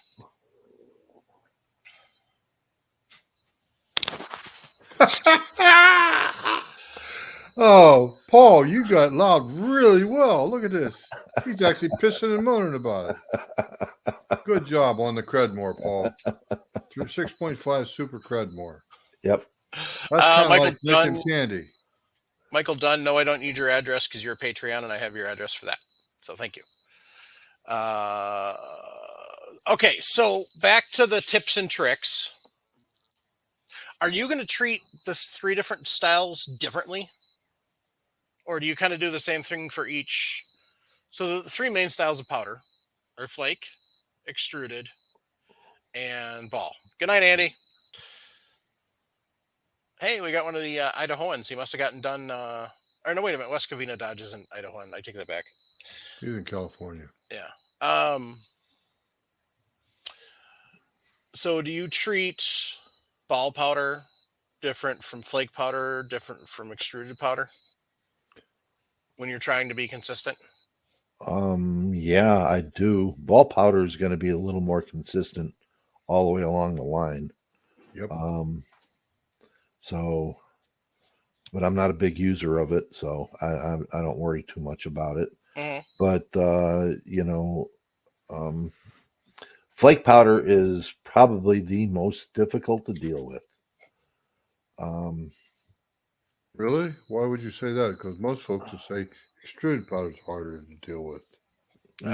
Oh, Paul, you got Loud really well. Look at this. He's actually pissing and moaning about it. Good job on the Credmore, Paul. 6.5 Super Credmore. Yep. That's kind of Michael like Dunn, making candy. Michael Dunn, no, I don't need your address because you're a Patreon and I have your address for that. So thank you. Okay, so back to the tips and tricks. Are you going to treat the 3 different styles differently? Or do you kind of do the same thing for each? So the 3 main styles of powder are Flake, Extruded, and Ball. Good night, Andy. Hey, we got one of the Idahoans. He must have gotten done. Or no, wait a minute. West Covina Dodge isn't Idahoan. I take that back. He's in California. Yeah. So do you treat ball powder different from flake powder, different from extruded powder when you're trying to be consistent? Yeah, I do. Ball powder is going to be a little more consistent all the way along the line. Yep. So, but I'm not a big user of it, so I don't worry too much about it. Mm-hmm. But flake powder is probably the most difficult to deal with. Really? Why would you say that? Because most folks would say extruded powder is harder to deal with. Go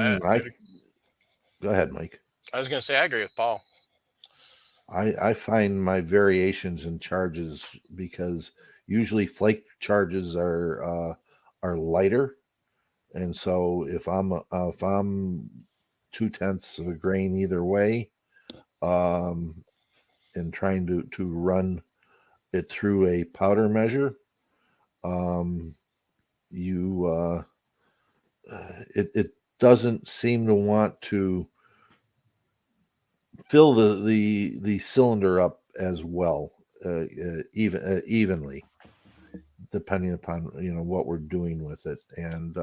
ahead, Mike. I was going to say I agree with Paul. I find my variations in charges because usually flake charges are lighter, and so if I'm 0.2 of a grain either way, and trying to run it through a powder measure, it doesn't seem to want to fill the cylinder up as well, evenly, depending upon what we're doing with it. And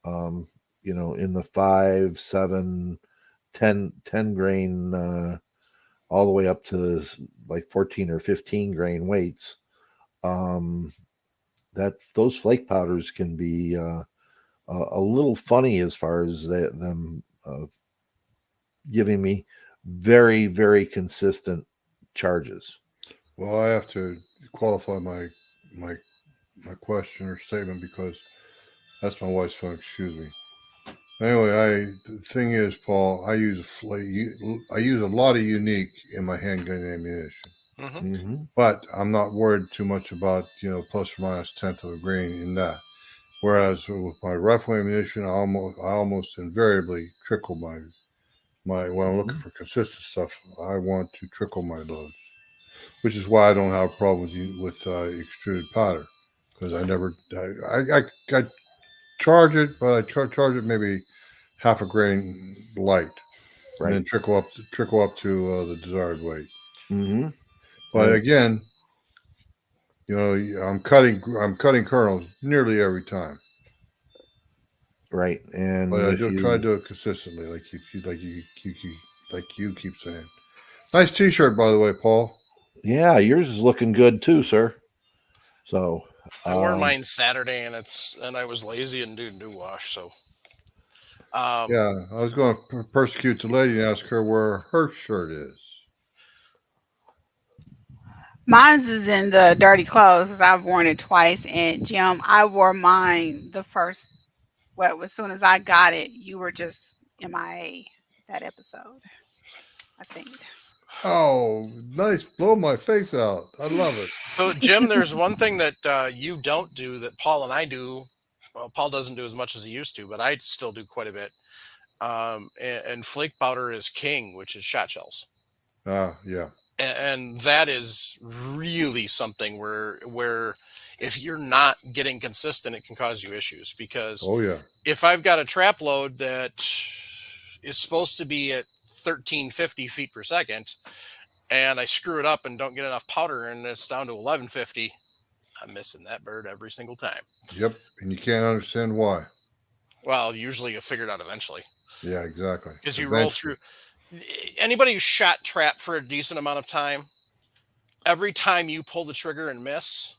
in the 5, 7, 10 grain, all the way up to like 14 or 15 grain weights, that those flake powders can be a little funny as far as them giving me very, very consistent charges. Well, I have to qualify my question or statement because that's my wife's phone. Excuse me. Anyway, the thing is, Paul, I use a lot of unique in my handgun ammunition, but I'm not worried too much about plus or minus 1/10 of a grain in that. Whereas with my rifle ammunition, I almost invariably trickle my when I'm looking for consistent stuff. I want to trickle my loads, which is why I don't have a problem with extruded powder because I charge it, but I charge it maybe half a grain light, right, and then trickle up to the desired weight. Mm-hmm. But again, I'm cutting kernels nearly every time. Right, and but I do try to do it consistently, like you keep saying. Nice T-shirt, by the way, Paul. Yeah, yours is looking good too, sir. So I wore mine Saturday, and I was lazy and didn't do wash. So, Yeah, I was going to persecute the lady and ask her where her shirt is. Mine's is in the dirty clothes because I've worn it twice. And Jim, I wore mine the first. Well, as soon as I got it, you were just MIA that episode. I think. Oh, nice! Blow my face out. I love it. so Jim, there's one thing that you don't do that Paul and I do. Well, Paul doesn't do as much as he used to, but I still do quite a bit. And flake powder is king, which is shot shells. Yeah. And that is really something where if you're not getting consistent, it can cause you issues. Because Oh yeah. if I've got a trap load that is supposed to be at 1350 feet per second, and I screw it up and don't get enough powder, and it's down to 1150, I'm missing that bird every single time. Yep. And you can't understand why. Well, usually you figure it out eventually. Yeah, exactly. Because you roll through. Anybody who's shot trap for a decent amount of time, every time you pull the trigger and miss,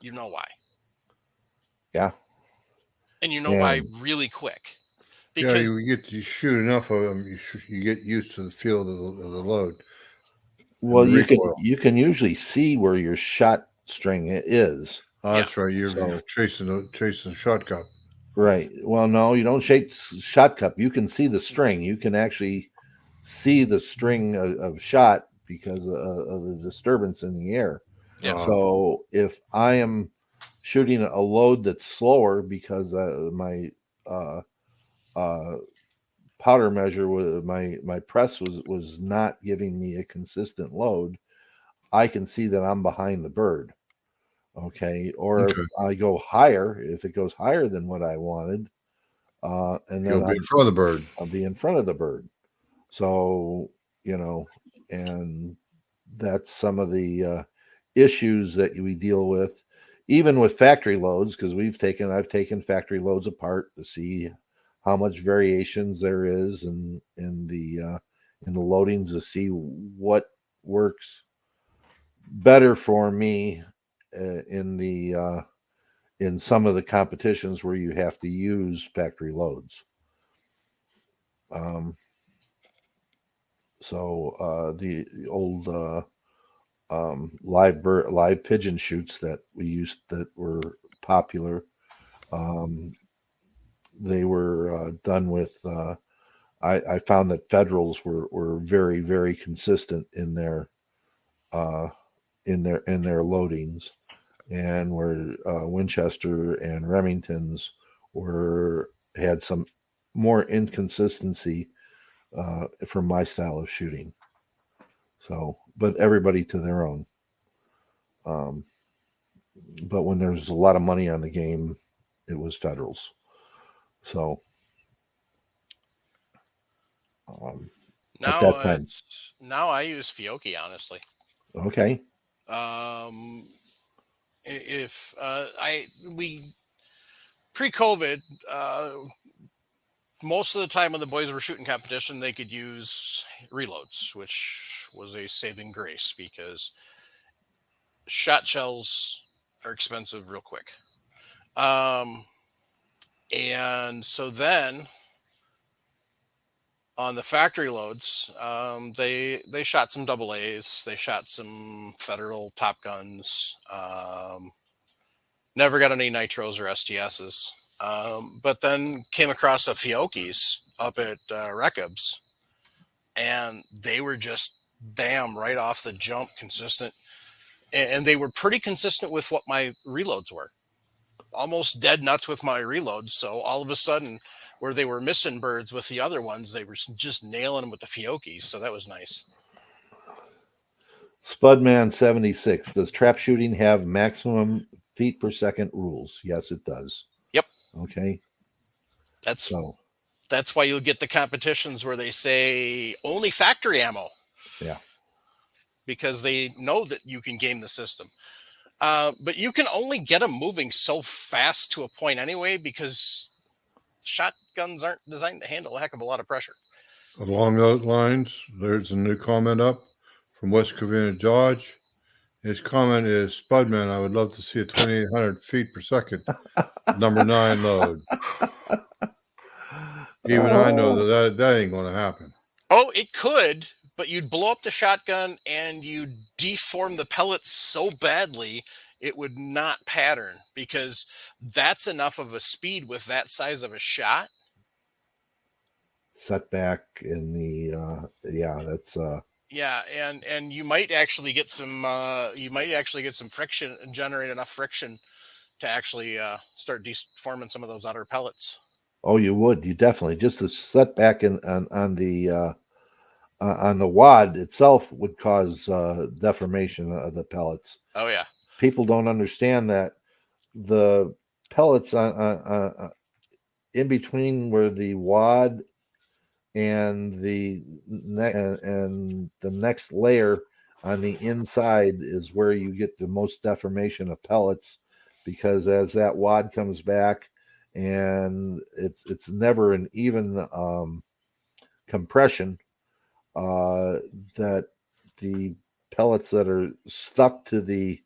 you know why. Yeah. And you know why really quick. Because you shoot enough of them, you get used to the feel of the load. Well, you can usually see where your shot string is. Oh, that's right. You're chasing the shot cup. Right. Well, no, you don't shake shot cup. You can see the string. You can actually see the string of shot because of the disturbance in the air. Yeah. So if I am shooting a load that's slower because my powder measure was my press was not giving me a consistent load, I can see that I'm behind the bird. Okay. Or if I go higher, if it goes higher than what I wanted, and then you'll be in front of the bird. I'll be in front of the bird. So, and that's some of the issues that we deal with, even with factory loads, because I've taken factory loads apart to see how much variations there is in the loadings, to see what works better for me in some of the competitions where you have to use factory loads. So the old live pigeon shoots that we used that were popular, they were done with. I found that Federals were very, very consistent in their loadings, and where Winchester and Remingtons had some more inconsistency for my style of shooting. So, but everybody to their own. But when there's a lot of money on the game, it was Federals. So now I use Fiocchi, honestly. Okay. If we pre-COVID, most of the time when the boys were shooting competition, they could use reloads, which was a saving grace because shot shells are expensive real quick. And so then on the factory loads, they shot some AA's, they shot some Federal Top Guns, never got any nitros or STSs. But then came across a Fiocchi's up at Recab's, and they were just bam right off the jump consistent, and they were pretty consistent with what my reloads were. Almost dead nuts with my reloads. So all of a sudden, where they were missing birds with the other ones, they were just nailing them with the Fiocchi's. So that was nice. Spudman 76. Does trap shooting have maximum feet per second rules? Yes, it does. Yep. Okay. That's why you'll get the competitions where they say only factory ammo. Yeah. Because they know that you can game the system. But you can only get them moving so fast to a point anyway, because shotguns aren't designed to handle a heck of a lot of pressure. Along those lines, there's a new comment up from West Covina Dodge. His comment is, Spudman, I would love to see a 2,800 feet per second number 9 load. Even I know that ain't going to happen. Oh, it could, but you'd blow up the shotgun and you'd deform the pellets so badly it would not pattern, because that's enough of a speed with that size of a shot. Setback in the that's Yeah, and you might actually get some friction and generate enough friction to actually start deforming some of those outer pellets. oh, you definitely, just the setback on the wad itself would cause deformation of the pellets. Oh yeah. People don't understand that the pellets on in between where the wad and the next layer on the inside is where you get the most deformation of pellets, because as that wad comes back, and it's never an even compression, that the pellets that are stuck to the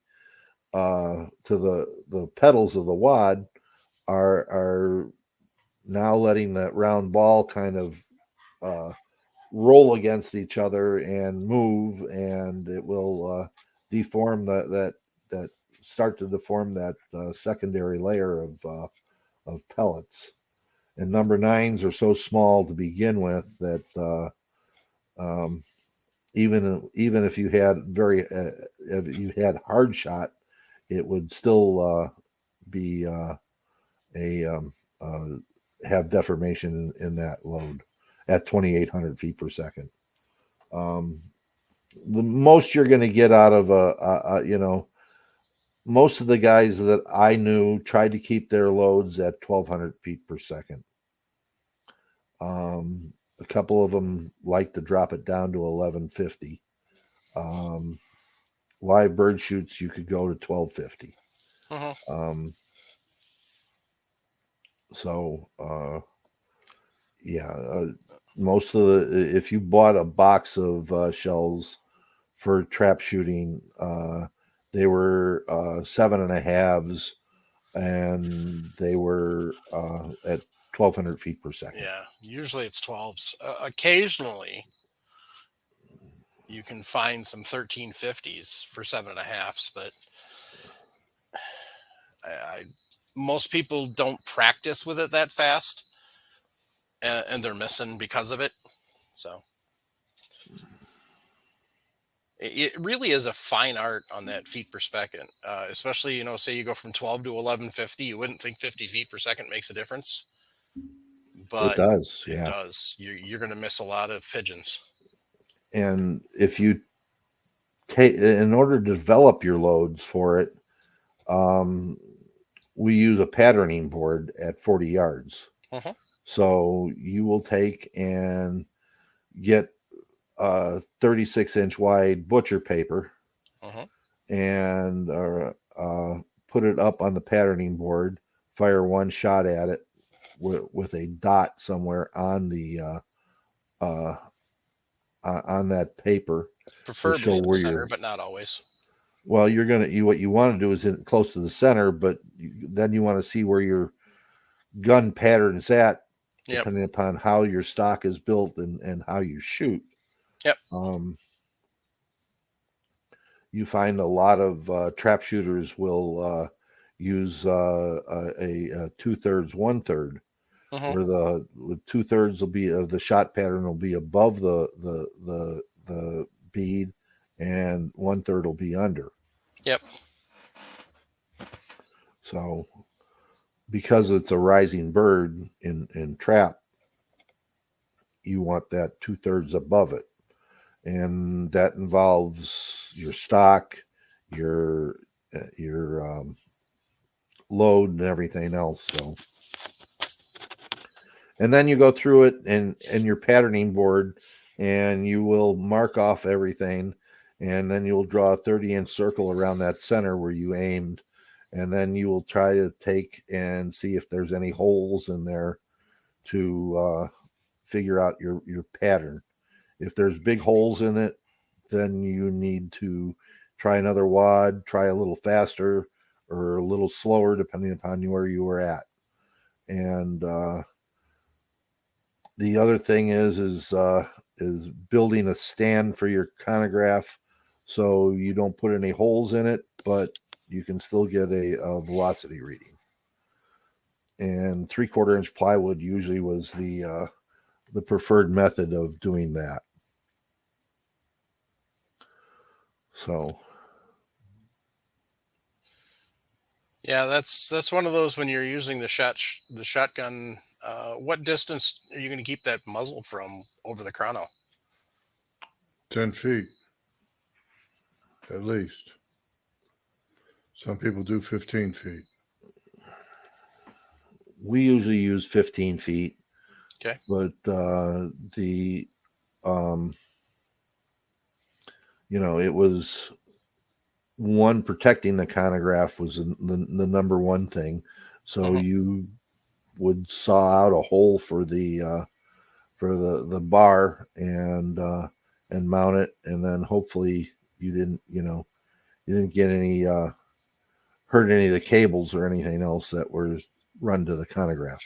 pedals of the wad are now letting that round ball kind of roll against each other and move, and it will deform that start to deform that secondary layer of pellets. And number 9s are so small to begin with that even if you had if you had hard shot, it would still be have deformation in that load at 2,800 feet per second. The most you're going to get out of most of the guys that I knew tried to keep their loads at 1,200 feet per second. A couple of them like to drop it down to 1,150. Live bird shoots, you could go to 1,250. Most of the, if you bought a box of shells for trap shooting, they were 7.5s, and they were at 1,200 feet per second. Yeah, usually it's 12s. Occasionally, you can find some 1350s for 7.5s, but most people don't practice with it that fast, and they're missing because of it. So it really is a fine art on that feet per second, especially, say you go from 12 to 1150. You wouldn't think 50 feet per second makes a difference, but it does. It does. You're going to miss a lot of pigeons. And if you take, in order to develop your loads for it, we use a patterning board at 40 yards. So you will take and get 36-inch wide butcher paper and put it up on the patterning board, fire one shot at it with a dot somewhere on the on that paper, preferably in the center, but not always. Well, what you want to do is close to the center, but then you want to see where your gun pattern is at, depending upon how your stock is built and how you shoot. You find a lot of trap shooters will use a 2/3, 1/3, where the 2/3 will be of the shot pattern will be above the bead, and 1/3 will be under. So, because it's a rising bird in trap, you want that 2/3 above it, and that involves your stock, your load, and everything else. So, and then you go through it and your patterning board, and you will mark off everything, and then you'll draw a 30-inch circle around that center where you aimed, and then you will try to take and see if there's any holes in there to figure out your pattern. If there's big holes in it, then you need to try another wad, try a little faster or a little slower, depending upon where you were at. And the other thing is building a stand for your chronograph so you don't put any holes in it, but you can still get a velocity reading. And 3/4 inch plywood usually was the preferred method of doing that. So Yeah, that's one of those when you're using the shotgun. What distance are you going to keep that muzzle from over the chrono? 10 feet at least. Some people do 15 feet. we usually use 15 feet. Okay. But the it was one, protecting the chronograph was the number one thing. So you would saw out a hole for the bar and mount it, and then hopefully you didn't get any hurt any of the cables or anything else that were run to the chronograph.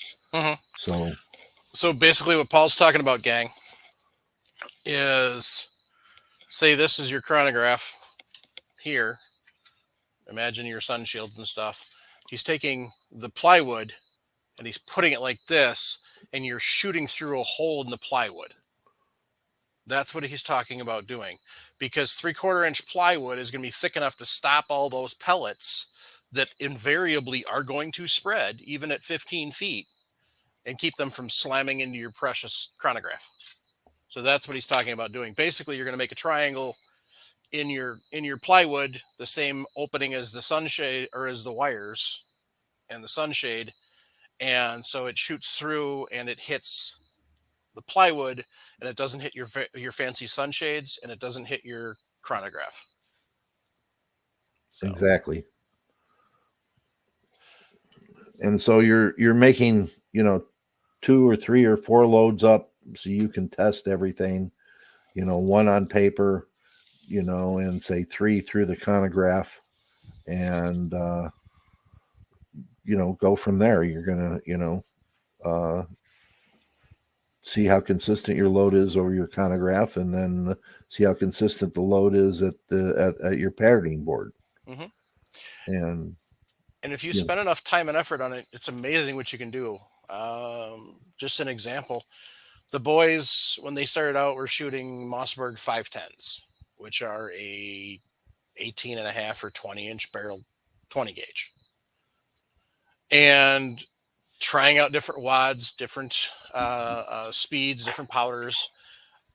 So basically, what Paul's talking about, gang, is say this is your chronograph here. Imagine your sun shields and stuff. He's taking the plywood and he's putting it like this, and you're shooting through a hole in the plywood. That's what he's talking about doing, because 3/4 inch plywood is going to be thick enough to stop all those pellets that invariably are going to spread even at 15 feet and keep them from slamming into your precious chronograph. So that's what he's talking about doing. Basically, you're going to make a triangle in your plywood, the same opening as the sunshade or as the wires and the sunshade, and so it shoots through and it hits the plywood, and it doesn't hit your fancy sunshades, and it doesn't hit your chronograph. So. Exactly. And so you're making 2 or 3 or 4 loads up so you can test everything. 1 on paper, and say 3 through the chronograph, and go from there. You're gonna see how consistent your load is over your chronograph, and then see how consistent the load is at your patterning board. And if you spend enough time and effort on it, it's amazing what you can do. Just an example, the boys, when they started out, were shooting Mossberg 510s, which are a 18.5 or 20 inch barrel 20 gauge, and trying out different wads, different speeds, different powders.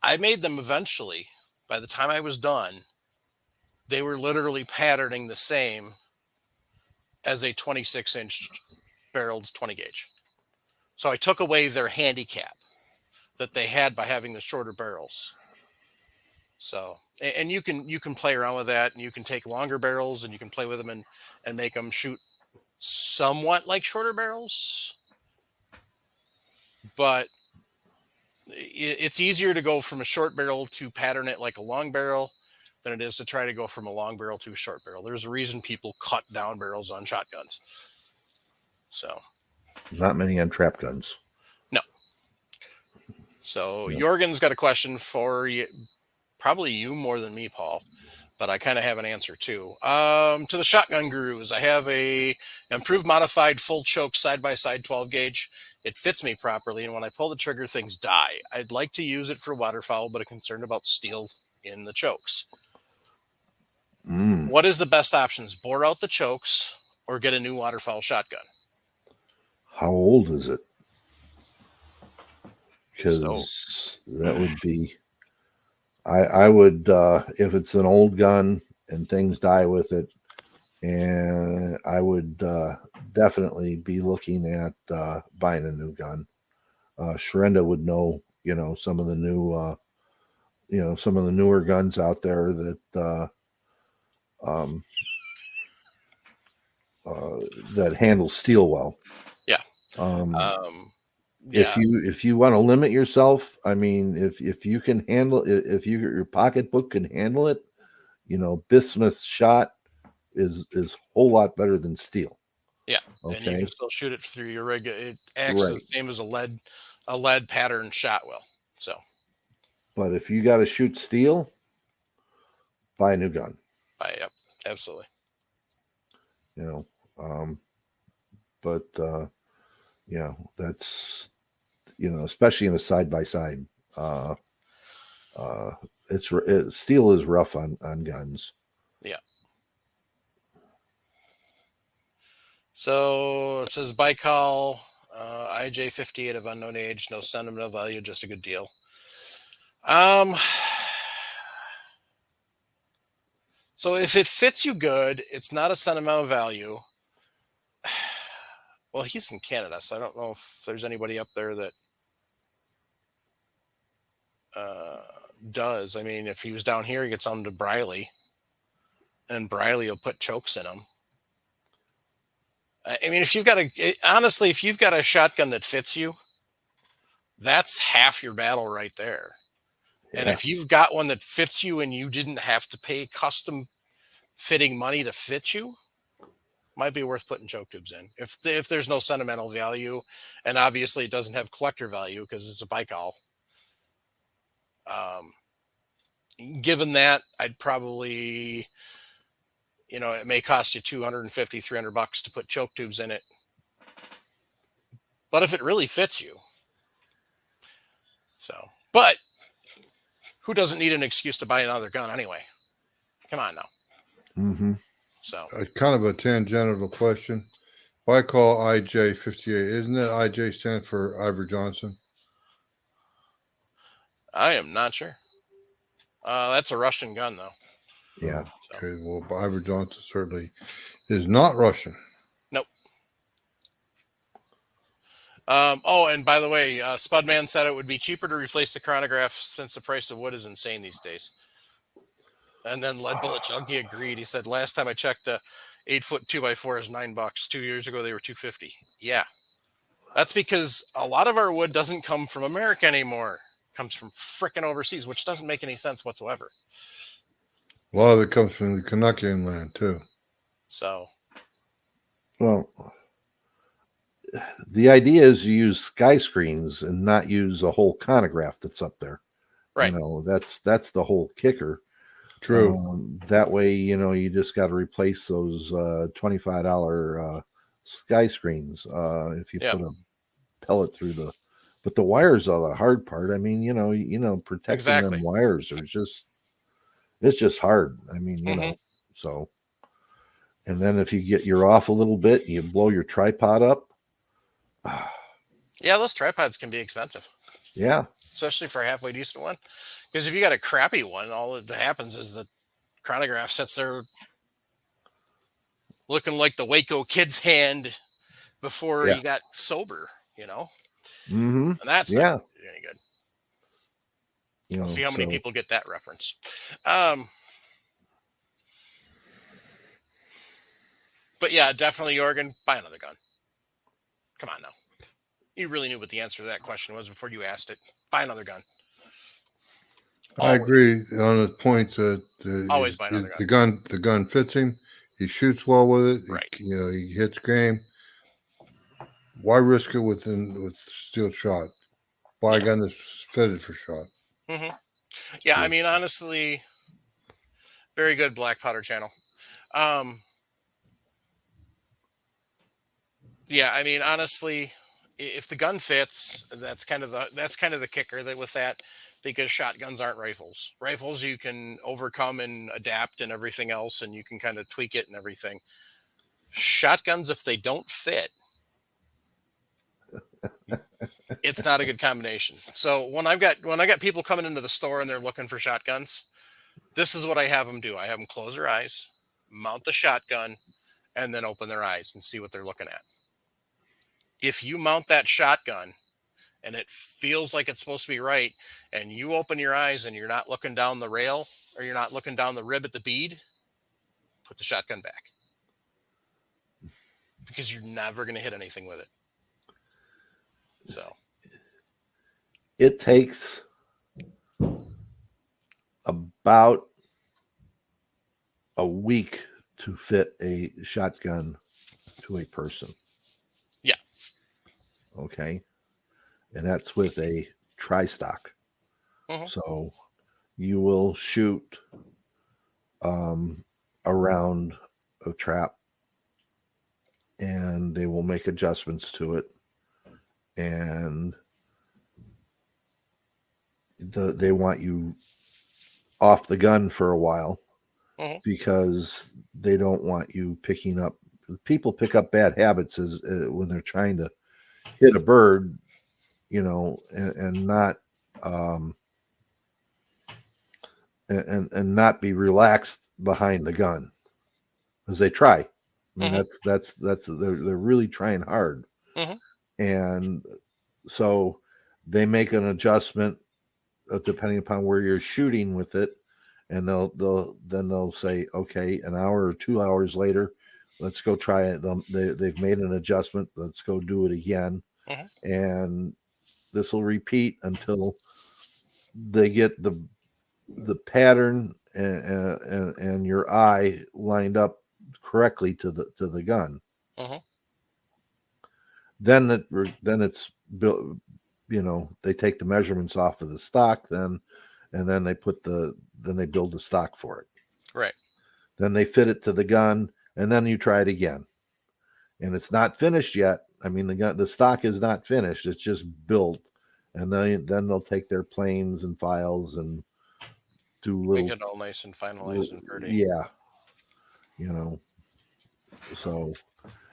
I made them eventually. By the time I was done, they were literally patterning the same as a 26 inch barreled 20 gauge. So I took away their handicap that they had by having the shorter barrels. So, and you can play around with that, and you can take longer barrels and you can play with them and make them shoot somewhat like shorter barrels. But it's easier to go from a short barrel to pattern it like a long barrel than it is to try to go from a long barrel to a short barrel. There's a reason people cut down barrels on shotguns. So, not many on trap guns. No. So, Jorgen's got a question for you, probably you more than me, Paul, but I kind of have an answer too. To the shotgun gurus, I have a improved modified full choke side-by-side 12 gauge. It fits me properly, and when I pull the trigger, things die. I'd like to use it for waterfowl, but I'm concerned about steel in the chokes. What is the best options? Bore out the chokes or get a new waterfowl shotgun? How old is it? Because that would be, I would, if it's an old gun and things die with it, and I would definitely be looking at buying a new gun. Sharenda would know, some of the new, some of the newer guns out there that that handle steel well. Yeah. Yeah, if you want to limit yourself, I mean, if you can handle it, if your pocketbook can handle it, bismuth shot is a whole lot better than steel. yeah, and you can Okay, still shoot it through your regular. It acts the right. same as a lead pattern shot will. So But if you got to shoot steel, buy a new gun. yep, absolutely. You know, um, but yeah, that's especially in a side by side. Steel is rough on guns. Yeah. So it says Baikal, IJ58 of unknown age, no sentimental value, just a good deal. Um, so if it fits you good, it's not a sentimental value. Well, he's in Canada, so I don't know if there's anybody up there that uh, does. I mean, if he was down here, he gets on to Briley, and Briley will put chokes in him. I mean, honestly, if you've got a shotgun that fits you, that's half your battle right there. And Yeah. if you've got one that fits you and you didn't have to pay custom fitting money to fit you, might be worth putting choke tubes in. If there's no sentimental value, and obviously it doesn't have collector value because it's a Baikal. Given that, I'd probably, it may cost you 250, $300 to put choke tubes in it. But if it really fits you, but who doesn't need an excuse to buy another gun anyway? Come on now. Mm-hmm. So kind of a tangential question. Why call IJ58? Isn't that IJ stand for Ivor Johnson? I am not sure. That's a Russian gun, though. Yeah. Okay. Well, Ivor Johnson certainly is not Russian. Nope. And by the way, Spudman said it would be cheaper to replace the chronograph since the price of wood is insane these days. And then Lead Bullet Junkie agreed. He said, last time I checked, 8-foot 2x4 is $9. 2 years ago, they were $250. Yeah. That's because a lot of our wood doesn't come from America anymore. It comes from frickin' overseas, which doesn't make any sense whatsoever. A lot of it comes from the Canuckian land, too. So. Well, the idea is you use sky screens and not use a whole chronograph that's up there. Right. That's the whole kicker. True. That way, you just got to replace those $25 sky screens if you put a pellet through but the wires are the hard part. I mean, protecting Exactly. them wires are it's just hard. I mean, so, and then if you're off a little bit, you blow your tripod up. Yeah, those tripods can be expensive. Yeah. Especially for a halfway decent one. Because if you got a crappy one, all that happens is the chronograph sits there looking like the Waco kid's hand before he got sober, Mm-hmm. And that's not any good. I'll see how many people get that reference. But yeah, definitely, Jorgen, buy another gun. Come on now. You really knew what the answer to that question was before you asked it. Buy another gun. I agree on the point that always buy another gun. The gun fits him. He shoots well with it. Right. He hits game. Why risk it with steel shot? Buy a gun that's fitted for shot. Mm-hmm. Yeah, I mean, honestly, very good Black Powder channel. Yeah, I mean, honestly, if the gun fits, that's kind of the kicker that with that, because shotguns aren't rifles. Rifles you can overcome and adapt and everything else, and you can kind of tweak it and everything. Shotguns, if they don't fit, it's not a good combination. So when I got people coming into the store and they're looking for shotguns, this is what I have them do. I have them close their eyes, mount the shotgun, and then open their eyes and see what they're looking at. If you mount that shotgun and it feels like it's supposed to be right, and you open your eyes and you're not looking down the rail or you're not looking down the rib at the bead, put the shotgun back. Because you're never going to hit anything with it. So It takes about a week to fit a shotgun to a person. Yeah. Okay. And that's with a tri-stock. Mhm. So you will shoot around a trap and they will make adjustments to it. And they want you off the gun for a while Mhm. because they don't want you picking up. People pick up bad habits as when they're trying to hit a bird, and not and not be relaxed behind the gun as they try. I mean, Mhm. that's they're really trying hard, Mhm. and so they make an adjustment depending upon where you're shooting with it, and they'll say, okay, an hour or 2 hours later, let's go try it. They've made an adjustment. Let's go do it again, Mhm. and this will repeat until they get the pattern and your eye lined up correctly to the gun. Mhm. Then it's built. They take the measurements off of the stock, and then they build the stock for it. Right. Then they fit it to the gun, and then you try it again. And it's not finished yet. I mean, the stock is not finished. It's just built, and then they'll take their planes and files and do Make little, it all nice and finalized and pretty. yeah, you know. So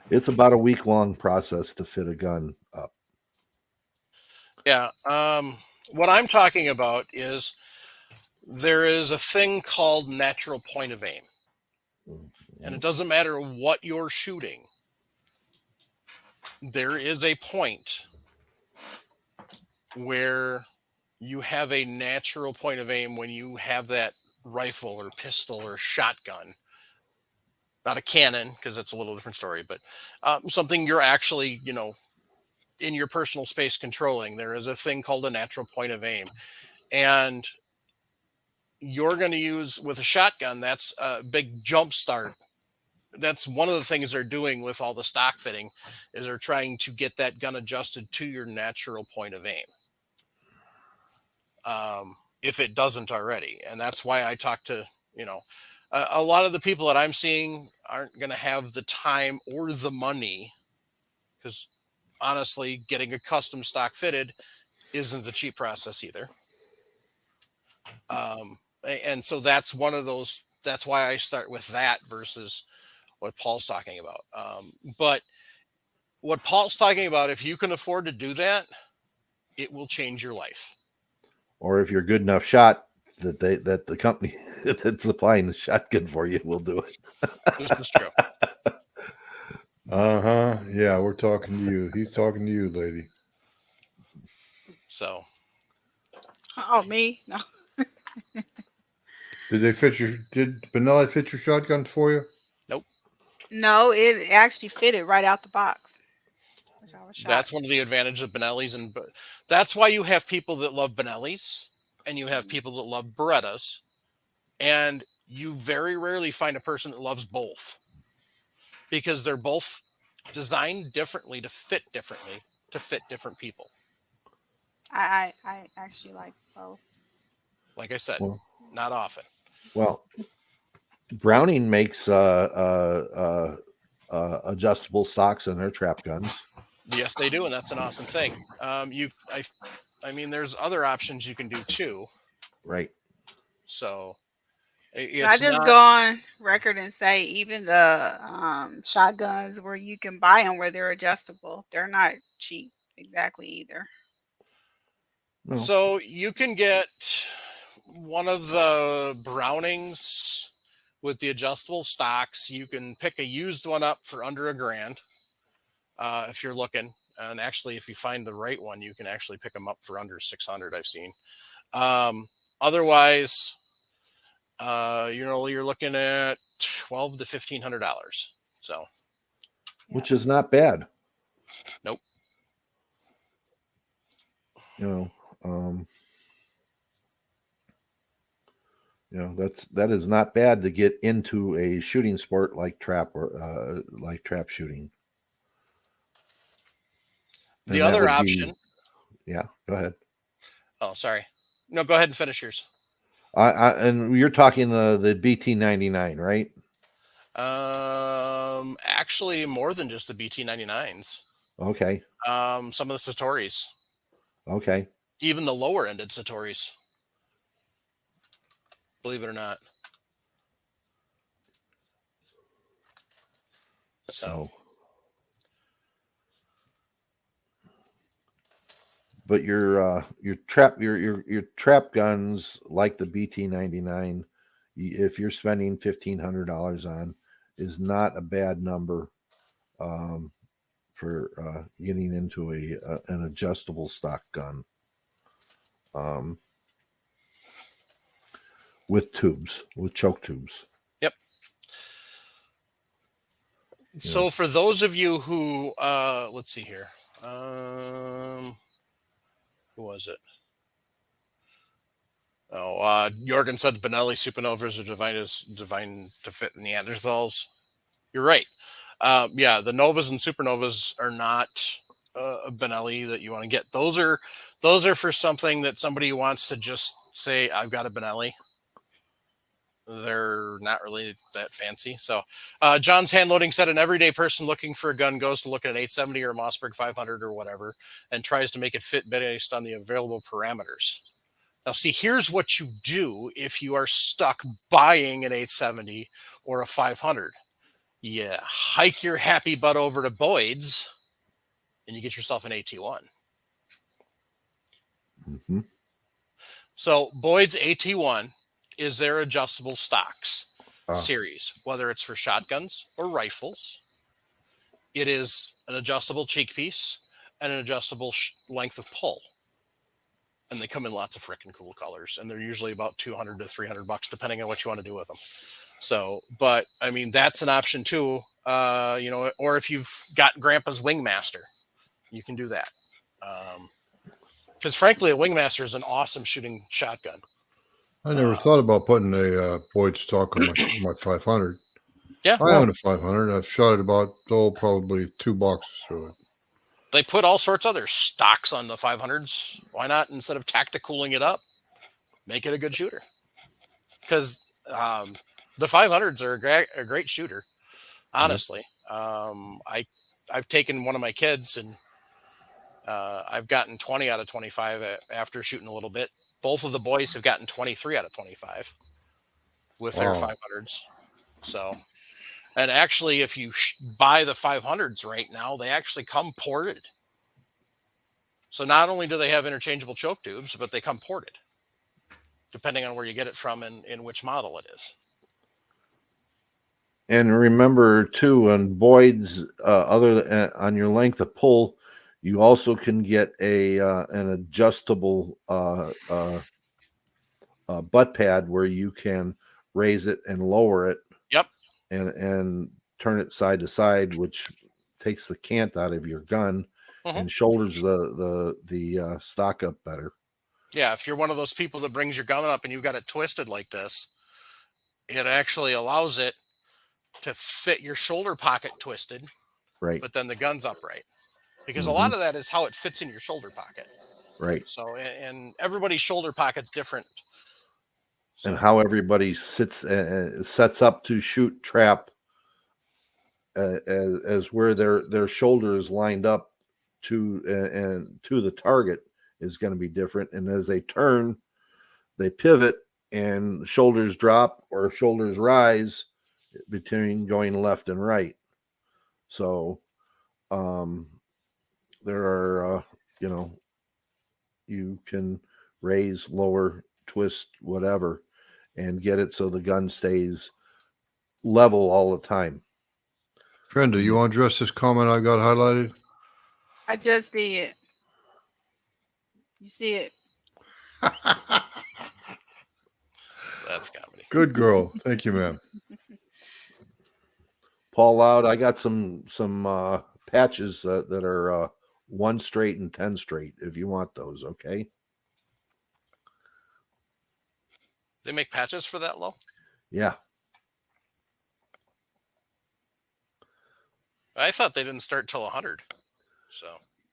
it's about a week long process to fit a gun up. Yeah. What I'm talking about is there is a thing called natural point of aim, and it doesn't matter what you're shooting. There is a point where you have a natural point of aim when you have that rifle or pistol or shotgun, not a cannon because that's a little different story, but something you're actually, in your personal space controlling. There is a thing called a natural point of aim, and you're going to use with a shotgun. That's a big jump start. That's one of the things they're doing with all the stock fitting is they're trying to get that gun adjusted to your natural point of aim. If it doesn't already. And that's why I talk to, a lot of the people that I'm seeing aren't going to have the time or the money because honestly, getting a custom stock fitted isn't the cheap process either. And so that's one of those, that's why I start with that versus what Paul's talking about. But what Paul's talking about, if you can afford to do that, it will change your life. Or if you're a good enough shot that the company that's supplying the shotgun for you will do it. This is true. Uh-huh. Yeah, we're talking to you. He's talking to you, lady. So Oh, me? No. Did Vanilla fit your shotgun for you? nope. No, it actually fitted right out the box, which I was That's shocked. one of the advantages of Benelli's, and that's why you have people that love Benelli's, and you have people that love Berettas, and you very rarely find a person that loves both because they're both designed differently to fit different people. I actually like both. Like I said, Well, not often. well, Browning makes adjustable stocks in their trap guns. Yes, they do, and that's an awesome thing. I mean, there's other options you can do too. Right. So Can I it's just not. go on record and say even the shotguns where you can buy them where they're adjustable, they're not cheap exactly either. No. So you can get one of the Brownings with the adjustable stocks. You can pick a used one up for under $1,000 if you're looking. And actually, if you find the right one, you can actually pick them up for under 600. I've seen. Otherwise, you're looking at $1,200 to $1,500. So, Which is not bad. nope. You know, Um, that is not bad to get into a shooting sport like trap shooting. The And that other would option. Yeah, go ahead. Oh, sorry. No, go ahead and finish yours. And you're talking the BT99, right? Actually, more than just the BT99s. Okay. Some of the Satoris, Okay. even the lower ended Satoris. Believe it or not. So. But your trap guns like the BT99, if you're spending $1,500 on, is not a bad number for getting into an adjustable stock gun with choke tubes. Yep. So for those of you who let's see here, who was it? Oh, Jorgen said the Benelli Supernovas are divine to fit in the Neanderthals. You're right. Yeah, the Novas and Supernovas are not a Benelli that you want to get. Those are for something that somebody wants to just say, I've got a Benelli. They're not really that fancy. So John's hand loading said an everyday person looking for a gun goes to look at an 870 or a Mossberg 500 or whatever and tries to make it fit based on the available parameters. Now, see, here's what you do if you are stuck buying an 870 or a 500. You hike your happy butt over to Boyd's and you get yourself an AT1. Mm-hmm. So Boyd's AT1 is their adjustable stocks series, whether it's for shotguns or rifles. It is an adjustable cheek piece and an adjustable length of pull. And they come in lots of freaking cool colors. And they're usually about $200 to $300, depending on what you want to do with them. So, but I mean, that's an option too. Or if you've got Grandpa's Wingmaster, you can do that. Because frankly, a Wingmaster is an awesome shooting shotgun. I never thought about putting a Boyd stock on my 500. Yeah, I own a 500. I've shot it about probably 2 boxes through it. They put all sorts of other stocks on the 500s. Why not, instead of tacticooling it up, make it a good shooter? Because the 500s are a great shooter, honestly. I've taken one of my kids and I've gotten 20 out of 25 after shooting a little bit. Both of the boys have gotten 23 out of 25 with their 500s. So, and actually, if you buy the 500s right now, they actually come ported. So not only do they have interchangeable choke tubes, but they come ported, depending on where you get it from and in which model it is. And remember too, on Boyd's, on your length of pull, you also can get an adjustable butt pad where you can raise it and lower it. Yep. And turn it side to side, which takes the cant out of your gun and shoulders the stock up better. Yeah, if you're one of those people that brings your gun up and you've got it twisted like this, it actually allows it to fit your shoulder pocket twisted, right? But then the gun's upright, because a lot of that is how it fits in your shoulder pocket, right? So, and everybody's shoulder pocket's different, and how everybody sets up to shoot trap as where their shoulder is lined up to the target is going to be different. And as they turn, they pivot and shoulders drop or shoulders rise between going left and right. So there are you can raise, lower, twist, whatever, and get it so the gun stays level all the time. Brenda, you want to address this comment I got highlighted? I just did. You see it? That's comedy. Good girl. Thank you, ma'am. Paul Loud, I got some patches that are 1 straight and 10 straight if you want those. Okay. They make patches for that low? Yeah. I thought they didn't start till 100. So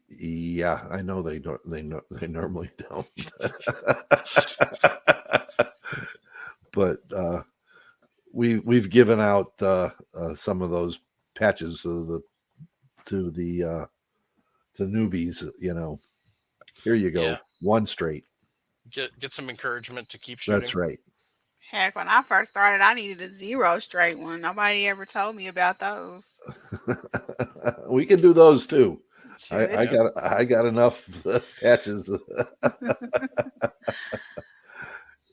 Yeah, I know they don't. They normally don't. But we've given out some of those patches to the newbies. Here you go, Yeah. one straight. get some encouragement to keep shooting. That's right. Heck, when I first started, I needed a 0 straight one. Nobody ever told me about those. We can do those too. Shoot, I got enough patches.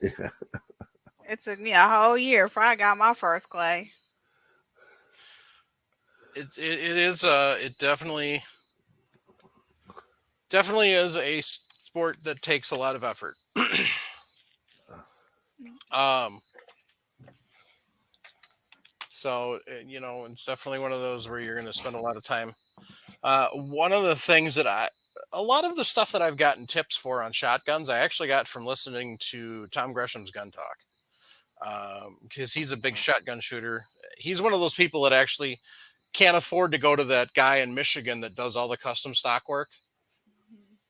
Yeah. it took me a whole year before I got my first clay. It definitely is a sport that takes a lot of effort. So it's definitely one of those where you're going to spend a lot of time. One of the things a lot of the stuff that I've gotten tips for on shotguns, I actually got from listening to Tom Gresham's Gun Talk, because he's a big shotgun shooter. He's one of those people that actually can't afford to go to that guy in Michigan that does all the custom stock work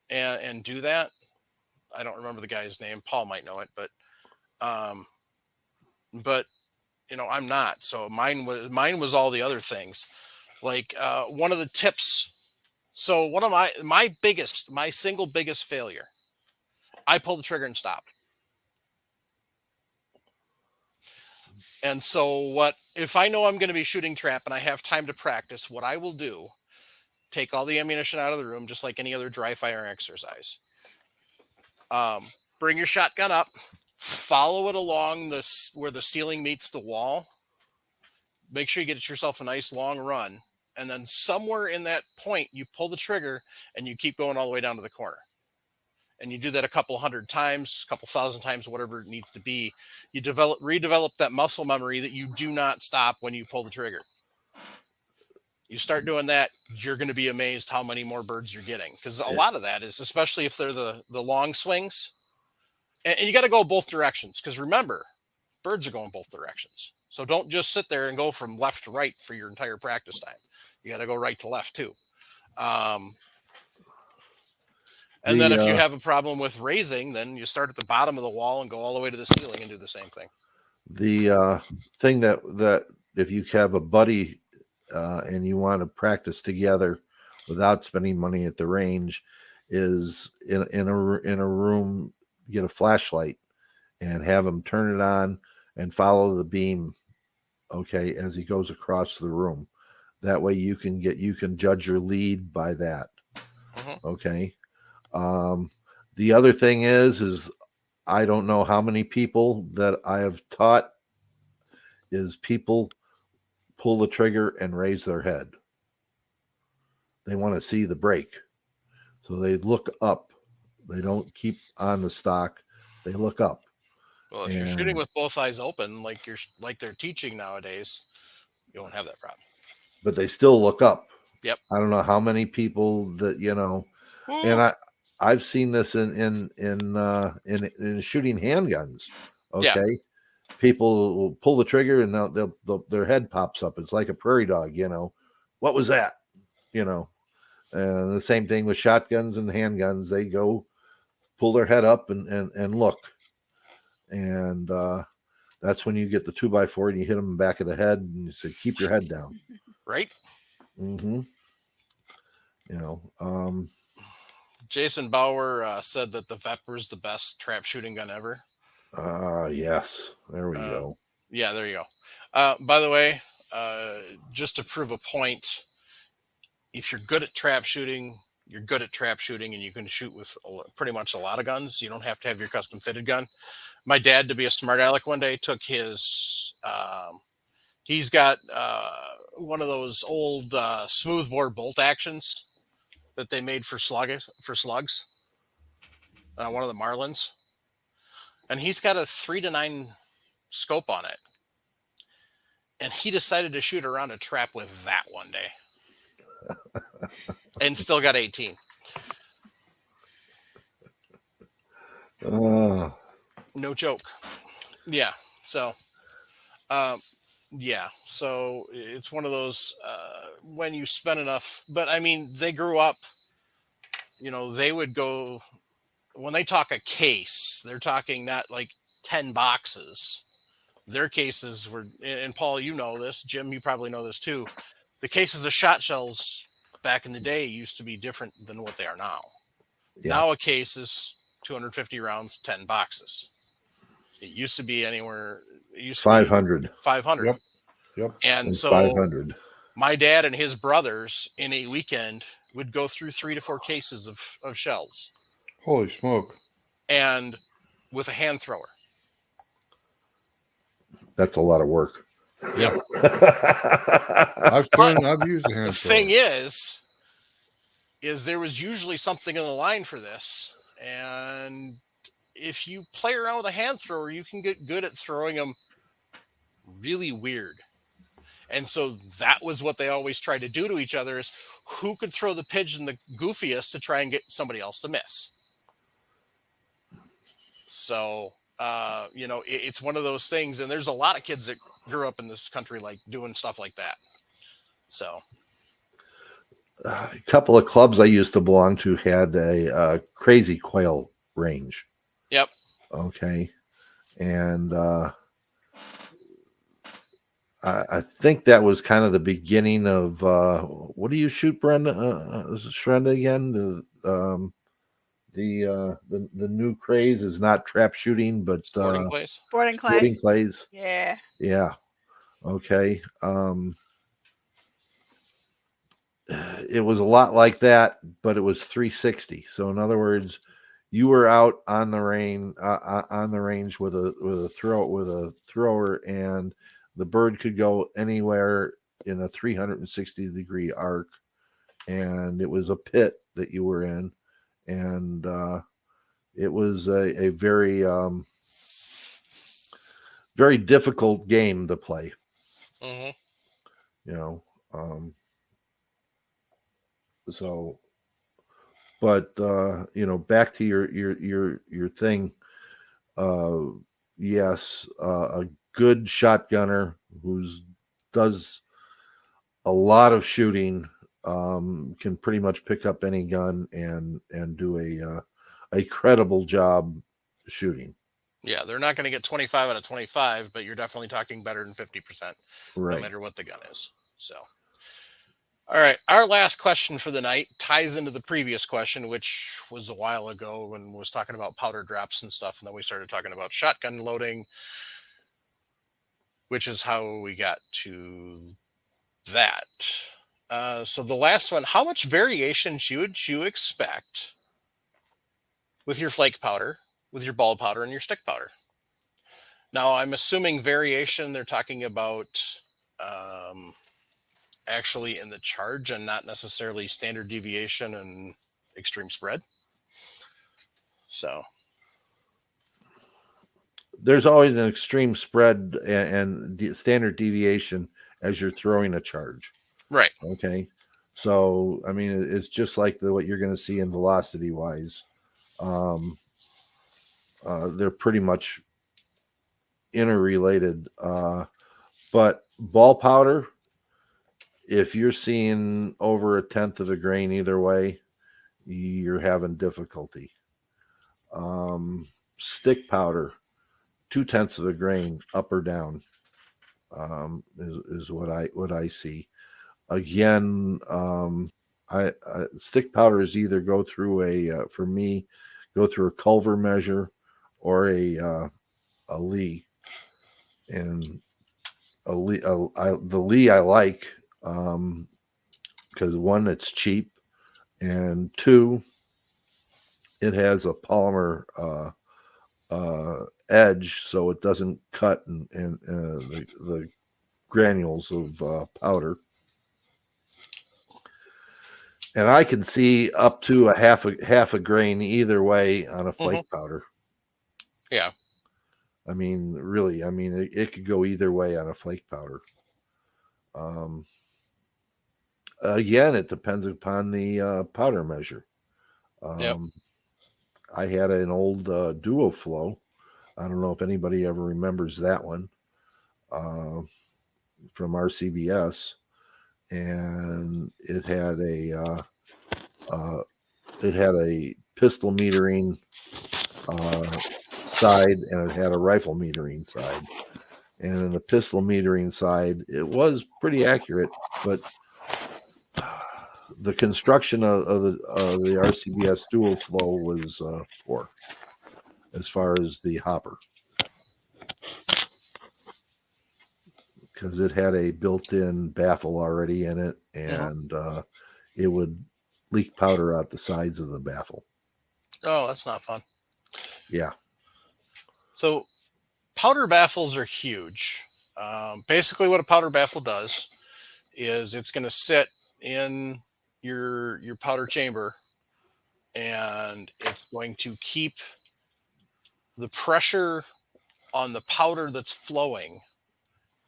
and do that. I don't remember the guy's name. Paul might know it, but I'm not. So mine was all the other things. Like one of the tips. So one of my single biggest failure, I pulled the trigger and stopped. And so if I know I'm going to be shooting trap and I have time to practice, what I will do, take all the ammunition out of the room, just like any other dry fire exercise. Bring your shotgun up, follow it along where the ceiling meets the wall. Make sure you get yourself a nice long run. And then somewhere in that point, you pull the trigger and you keep going all the way down to the corner. And you do that a couple hundred times, a couple thousand times, whatever it needs to be. You redevelop that muscle memory that you do not stop when you pull the trigger. You start doing that, you're going to be amazed how many more birds you're getting. Because a lot of that is, especially if they're the long swings, and you got to go both directions. Because remember, birds are going both directions. So don't just sit there and go from left to right for your entire practice time. You got to go right to left too. And then if you have a problem with raising, then you start at the bottom of the wall and go all the way to the ceiling and do the same thing. The thing that if you have a buddy and you want to practice together without spending money at the range, is in a room, get a flashlight and have him turn it on and follow the beam, okay, as he goes across the room. That way you can judge your lead by that. Okay. The other thing is I don't know how many people that I have taught is people pull the trigger and raise their head. They want to see the break. So they look up. They don't keep on the stock. They look up. Well, if you're shooting with both eyes open, like they're teaching nowadays, you won't have that problem. But they still look up. Yep. I don't know how many people that, and I've seen this in shooting handguns. Okay. Yeah. People will pull the trigger and they'll their head pops up. It's like a prairie dog, What was that? And the same thing with shotguns and handguns. They go pull their head up and look. And that's when you get the 2x4 and you hit them in the back of the head and you say, keep your head down. Right. Mm-hmm. Jason Bauer said that the Vepr is the best trap shooting gun ever. Yes. There we go. Yeah, there you go. By the way, just to prove a point, if you're good at trap shooting, you're good at trap shooting, and you can shoot with pretty much a lot of guns. You don't have to have your custom fitted gun. My dad, to be a smart aleck one day, took his. He's got one of those old smoothbore bolt actions that they made for slugs. One of the Marlins, and he's got a 3-9 scope on it, and he decided to shoot around a trap with that one day, and still got 18. No joke. Yeah. So, um, yeah. So it's one of those when you spend enough. But I mean, they grew up. They would go when they talk a case. They're talking not like 10 boxes. Their cases were, and Paul, you know this. Jim, you probably know this too. The cases of shot shells back in the day used to be different than what they are now. Yeah. Now a case is 250 rounds, 10 boxes. It used to be anywhere. It used to be 500. 500. Yep. Yep. And It's so 500. my dad and his brothers in a weekend would go through 3 to 4 cases of shells Holy smoke. and with a hand thrower. That's a lot of work. Yep. I've used a The hand thing thrower. is there was usually something in the line for this. And if you play around with a hand thrower, you can get good at throwing them really weird. And so that was what they always tried to do to each other is who could throw the pigeon the goofiest to try and get somebody else to miss. So, it's one of those things. And there's a lot of kids that grew up in this country, like doing stuff like that. So, A couple of clubs I used to belong to had a crazy quail range. yep. Okay. And I think that was kind of the beginning of what do you shoot, Brenda? Is it Shrenda again? The new craze is not trap shooting, but Sporting place. Sporting clay. sporting clays. Yeah. Yeah. Okay. It was a lot like that, but it was 360. So in other words, you were out on the range with a thrower, and the bird could go anywhere in a 360-degree arc, and it was a pit that you were in, and it was a very very difficult game to play. Mm-hmm. So, but back to your thing. Yes, a good shotgunner who's does a lot of shooting can pretty much pick up any gun and do a credible job shooting. Yeah, they're not going to get 25 out of 25, but you're definitely talking better than 50%, Right. no matter what the gun is. So, all right, our last question for the night ties into the previous question, which was a while ago when we was talking about powder drops and stuff, and then we started talking about shotgun loading, which is how we got to that. So the last one, how much variation would you expect with your flake powder, with your ball powder, and your stick powder? Now, I'm assuming variation, they're talking about actually in the charge and not necessarily standard deviation and extreme spread. So, There's always an extreme spread and standard deviation as you're throwing a charge. right. Okay. So, I mean, it's just like what you're going to see in velocity wise. They're pretty much interrelated. But ball powder, if you're seeing over 1/10 of a grain either way, you're having difficulty. Stick powder, 2/10 of a grain up or down, is what I see. Again, I stick powders either go through for me, go through a Culver measure or a Lee, and the Lee I like because one, it's cheap, and two, it has a polymer edge, so it doesn't cut and the granules of powder. And I can see up to a half a grain either way on a flake powder. Yeah. I mean, really, it could go either way on a flake powder. Again, it depends upon the powder measure. Yep. I had an old Duo Flow I don't know if anybody ever remembers that one from RCBS, and it had a pistol metering side, and it had a rifle metering side. And in the pistol metering side, it was pretty accurate, but the construction of the RCBS dual flow was poor as far as the hopper, because it had a built-in baffle already in it, and it would leak powder out the sides of the baffle. Oh, that's not fun. Yeah. So powder baffles are huge. Basically, what a powder baffle does is it's going to sit in your powder chamber, and it's going to keep the pressure on the powder that's flowing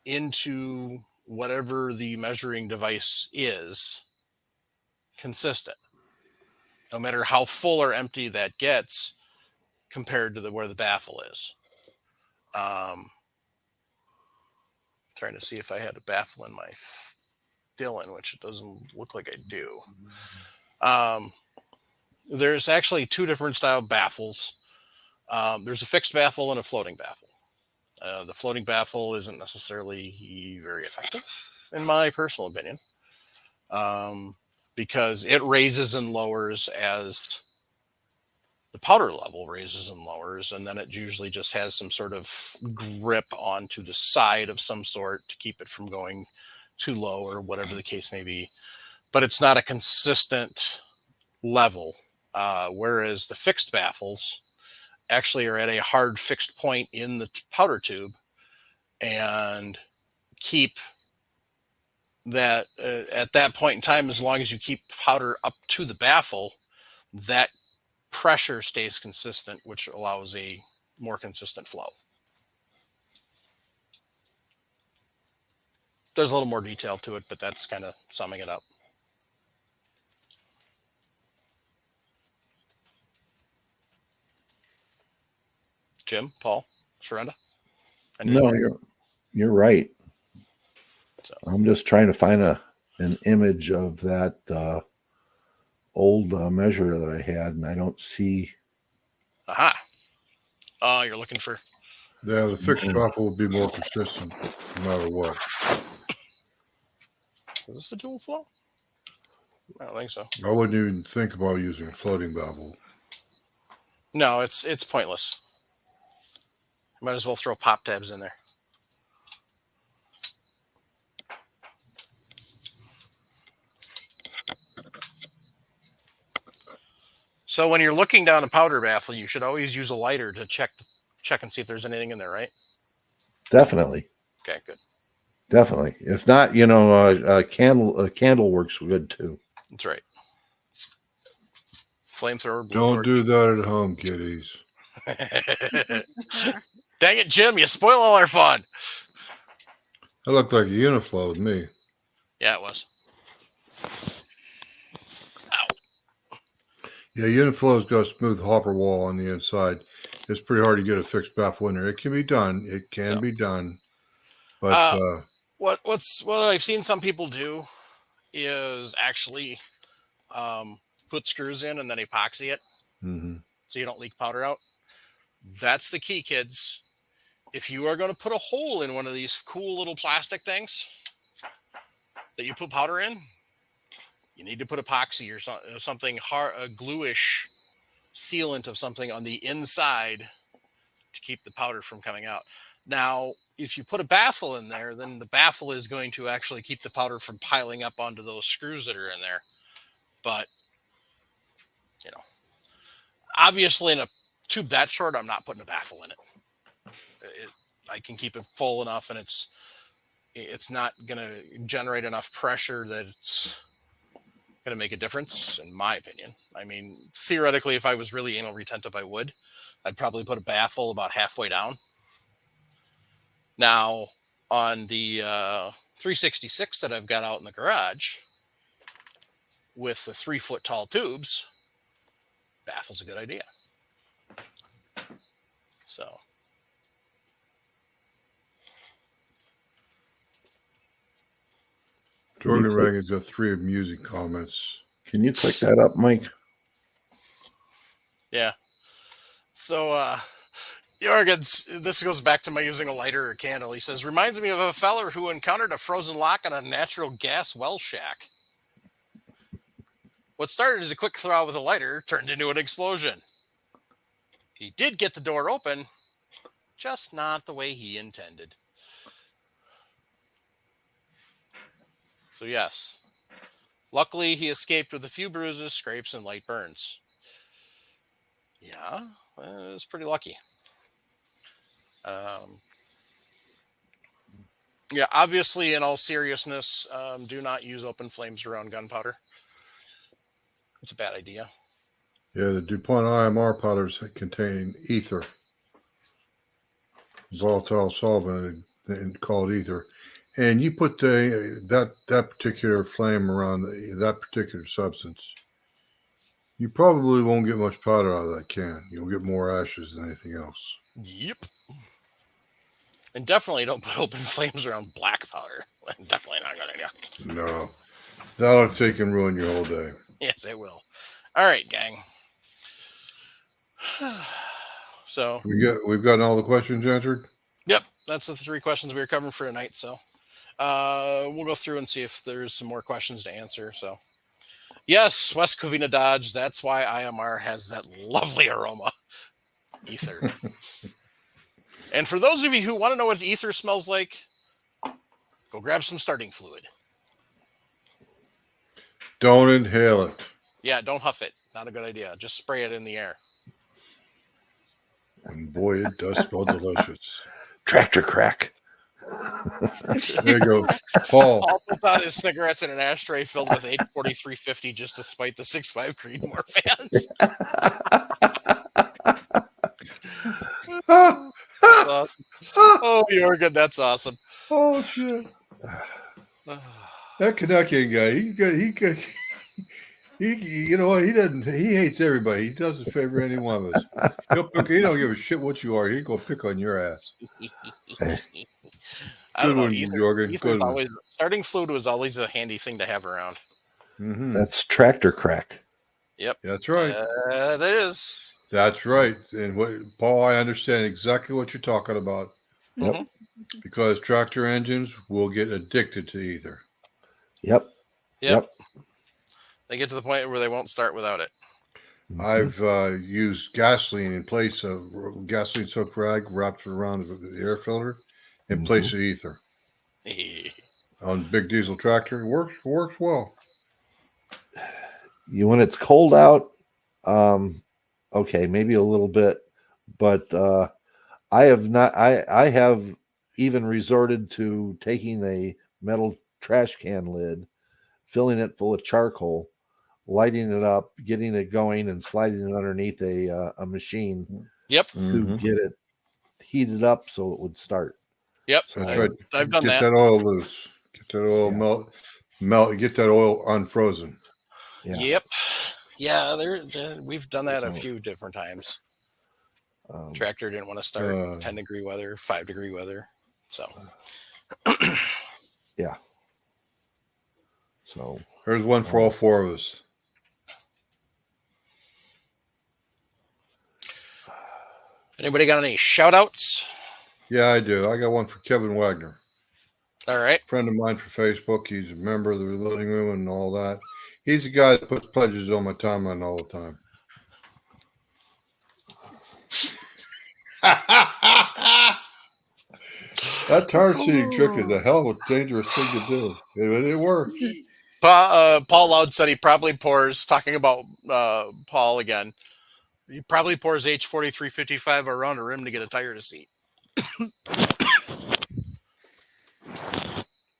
into whatever the measuring device is consistent, no matter how full or empty that gets compared to where the baffle is. Trying to see if I had a baffle in my Dylan, which it doesn't look like I do. There's actually two different style baffles. There's a fixed baffle and a floating baffle. The floating baffle isn't necessarily very effective, in my personal opinion, because it raises and lowers as the powder level raises and lowers, and then it usually just has some sort of grip onto the side of some sort to keep it from going too low or whatever the case may be. But it's not a consistent level, whereas the fixed baffles actually are at a hard fixed point in the powder tube and keep that at that point in time, as long as you keep powder up to the baffle, that pressure stays consistent, which allows a more consistent flow. There's a little more detail to it, but that's kind of summing it up. Jim, Paul, Sharenda? No, you're right. So. I'm just trying to find an image of that old measure that I had, and I don't see. Aha. Oh, you're looking for. Yeah, the fixed baffle will be more consistent no matter what. Is this a dual flow? I don't think so. I wouldn't even think about using a floating baffle. No, it's pointless. Might as well throw pop tabs in there. So when you're looking down a powder baffle, you should always use a lighter to check and see if there's anything in there, right? Definitely. Okay, good. Definitely. If not, a candle works good too. That's right. Flamethrower. Don't do that at home, kiddies. Dang it, Jim! You spoil all our fun. That looked like a Uniflow with me. Yeah, it was. Yeah, Uniflow's got a smooth hopper wall on the inside. It's pretty hard to get a fixed baffle in there. It can be done. It can be done. But what I've seen some people do is actually put screws in and then epoxy it, so you don't leak powder out. That's the key, kids. If you are going to put a hole in one of these cool little plastic things that you put powder in, you need to put epoxy or something hard, a gluish sealant of something on the inside to keep the powder from coming out. Now, if you put a baffle in there, then the baffle is going to actually keep the powder from piling up onto those screws that are in there. But, obviously in a tube that short, I'm not putting a baffle in it. I can keep it full enough, and it's not going to generate enough pressure that it's going to make a difference, in my opinion. I mean, theoretically, if I was really anal retentive, I'd probably put a baffle about halfway down. Now, on the 366 that I've got out in the garage with the 3-foot tall tubes, baffle's a good idea. So Jordan Reagan's got 3 amusing comments. Can you click that up, Mike? Yeah. So, Jorgen's, this goes back to my using a lighter or candle. He says, reminds me of a feller who encountered a frozen lock on a natural gas well shack. What started as a quick throw with a lighter turned into an explosion. He did get the door open, just not the way he intended. So yes, luckily he escaped with a few bruises, scrapes, and light burns. Yeah, it was pretty lucky. Yeah, obviously, in all seriousness, do not use open flames around gunpowder. It's a bad idea. Yeah, the DuPont IMR powders contain ether, volatile solvent, and called ether. And you put that particular flame around that particular substance, you probably won't get much powder out of that can. You'll get more ashes than anything else. Yep. And definitely don't put open flames around black powder. Definitely not a good idea. No, that'll take and ruin your whole day. Yes, it will. All right, gang. So we've gotten all the questions answered. Yep, that's the 3 questions we were covering for tonight. So we'll go through and see if there's some more questions to answer. So yes, West Covina Dodge. That's why IMR has that lovely aroma, ether. And for those of you who want to know what ether smells like, go grab some starting fluid. Don't inhale it. Yeah, don't huff it. Not a good idea. Just spray it in the air. And boy, it does smell delicious. Tractor crack. There you go. Paul puts out his cigarettes in an ashtray filled with 84350 just to spite the 6.5 Creedmoor fans. Awesome. Oh, Jorgen, that's awesome. Oh, shit. That Canuckian guy, he you know what? He hates everybody. He doesn't favor any one of us. He don't give a shit what you are. He's gonna pick on your ass. I don't know. One, Jorgen. Good one. Starting fluid was always a handy thing to have around. Mm-hmm. That's tractor crack. Yep. That's right. That is. That's right. And Paul, I understand exactly what you're talking about. Yep. Because tractor engines will get addicted to ether. Yep. They get to the point where they won't start without it. I've used gasoline in place of gasoline soaked rag wrapped around the air filter in place of ether. On big diesel tractor, it works well. When it's cold out, okay, maybe a little bit, but I have even resorted to taking a metal trash can lid, filling it full of charcoal, lighting it up, getting it going, and sliding it underneath a machine. Yep. To get it heated up so it would start. Yep. So I've done that. Get that oil loose. Get that oil melt. Get that oil unfrozen. Yeah. Yep. Yeah, we've done that a few different times. Tractor didn't want to start 10-degree weather, 5-degree weather. So yeah. So there's one for all 4 of us. Anybody got any shout outs? Yeah, I do. I got one for Kevin Wagner. All right. Friend of mine for Facebook. He's a member of the living room and all that. He's the guy that puts pledges on my timeline all the time. That tar seeding trick is a hell of a dangerous thing to do. It works. Paul Loud said he probably pours, talking about Paul again, he probably pours H4355 around a rim to get a tire to seat.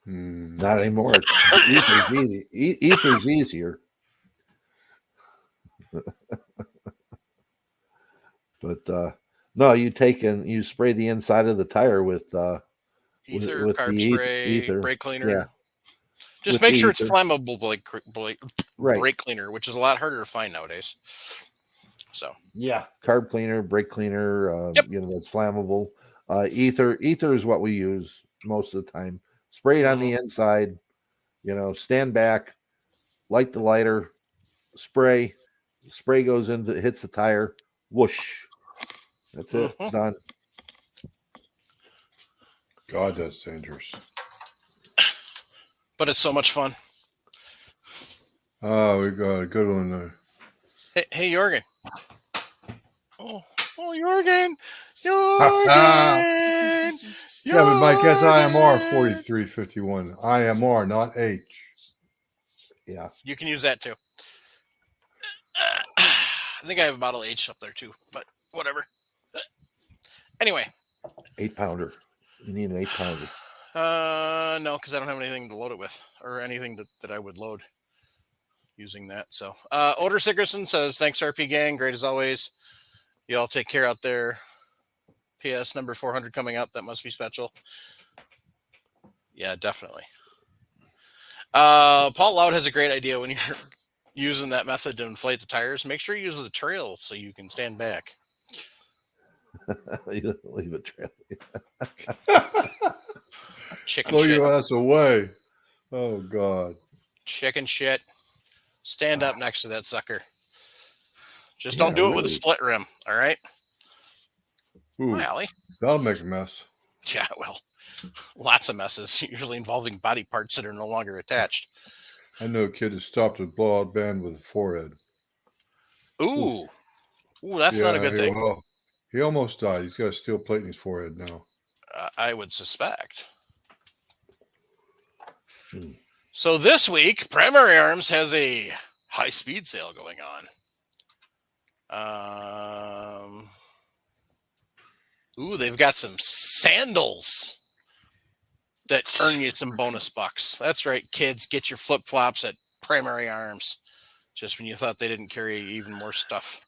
Not anymore. Ether's easier. But no, you spray the inside of the tire with ether, with carb the spray, ether. brake cleaner. Yeah. Just With make sure ether. it's flammable Right. brake cleaner, which is a lot harder to find nowadays. So yeah, carb cleaner, brake cleaner, Yep. That's flammable. Ether is what we use most of the time. Spray it on the inside, stand back, light the lighter, spray goes into, hits the tire, whoosh. That's it. Mhm. Done. God, that's dangerous. But it's so much fun. Oh, we got a good one there. Hey, Jorgen. Oh, Jorgen. Jorgen. Yeah, but Mike, that's IMR 4351. IMR, not H. Yeah. You can use that too. I think I have a bottle H up there too, but whatever. Anyway. 8-pounder. You need an 8-pounder. No, because I don't have anything to load it with, or anything that I would load using that. So, Oder Sickerson says, "Thanks, RP gang. Great as always. You all take care out there. P.S. Number 400 coming up. That must be special." Yeah, definitely. Paul Loud has a great idea when you're using that method to inflate the tires. Make sure you use the trail so you can stand back. Leave a trail. Chicken Throw shit. your ass away. Oh, God. Chicken shit. Stand up next to that sucker. Just Yeah, don't do it with a really. split rim, all right? Ooh, Hi, Allie. that'll make a mess. Yeah, well, lots of messes, usually involving body parts that are no longer attached. I know a kid who stopped a blowout band with a forehead. Ooh, that's not a good thing. Well, he almost died. He's got a steel plate in his forehead now. I would suspect. Hmm. So this week, Primary Arms has a high-speed sale going on. They've got some sandals that earn you some bonus bucks. That's right, kids. Get your flip-flops at Primary Arms. Just when you thought they didn't carry even more stuff.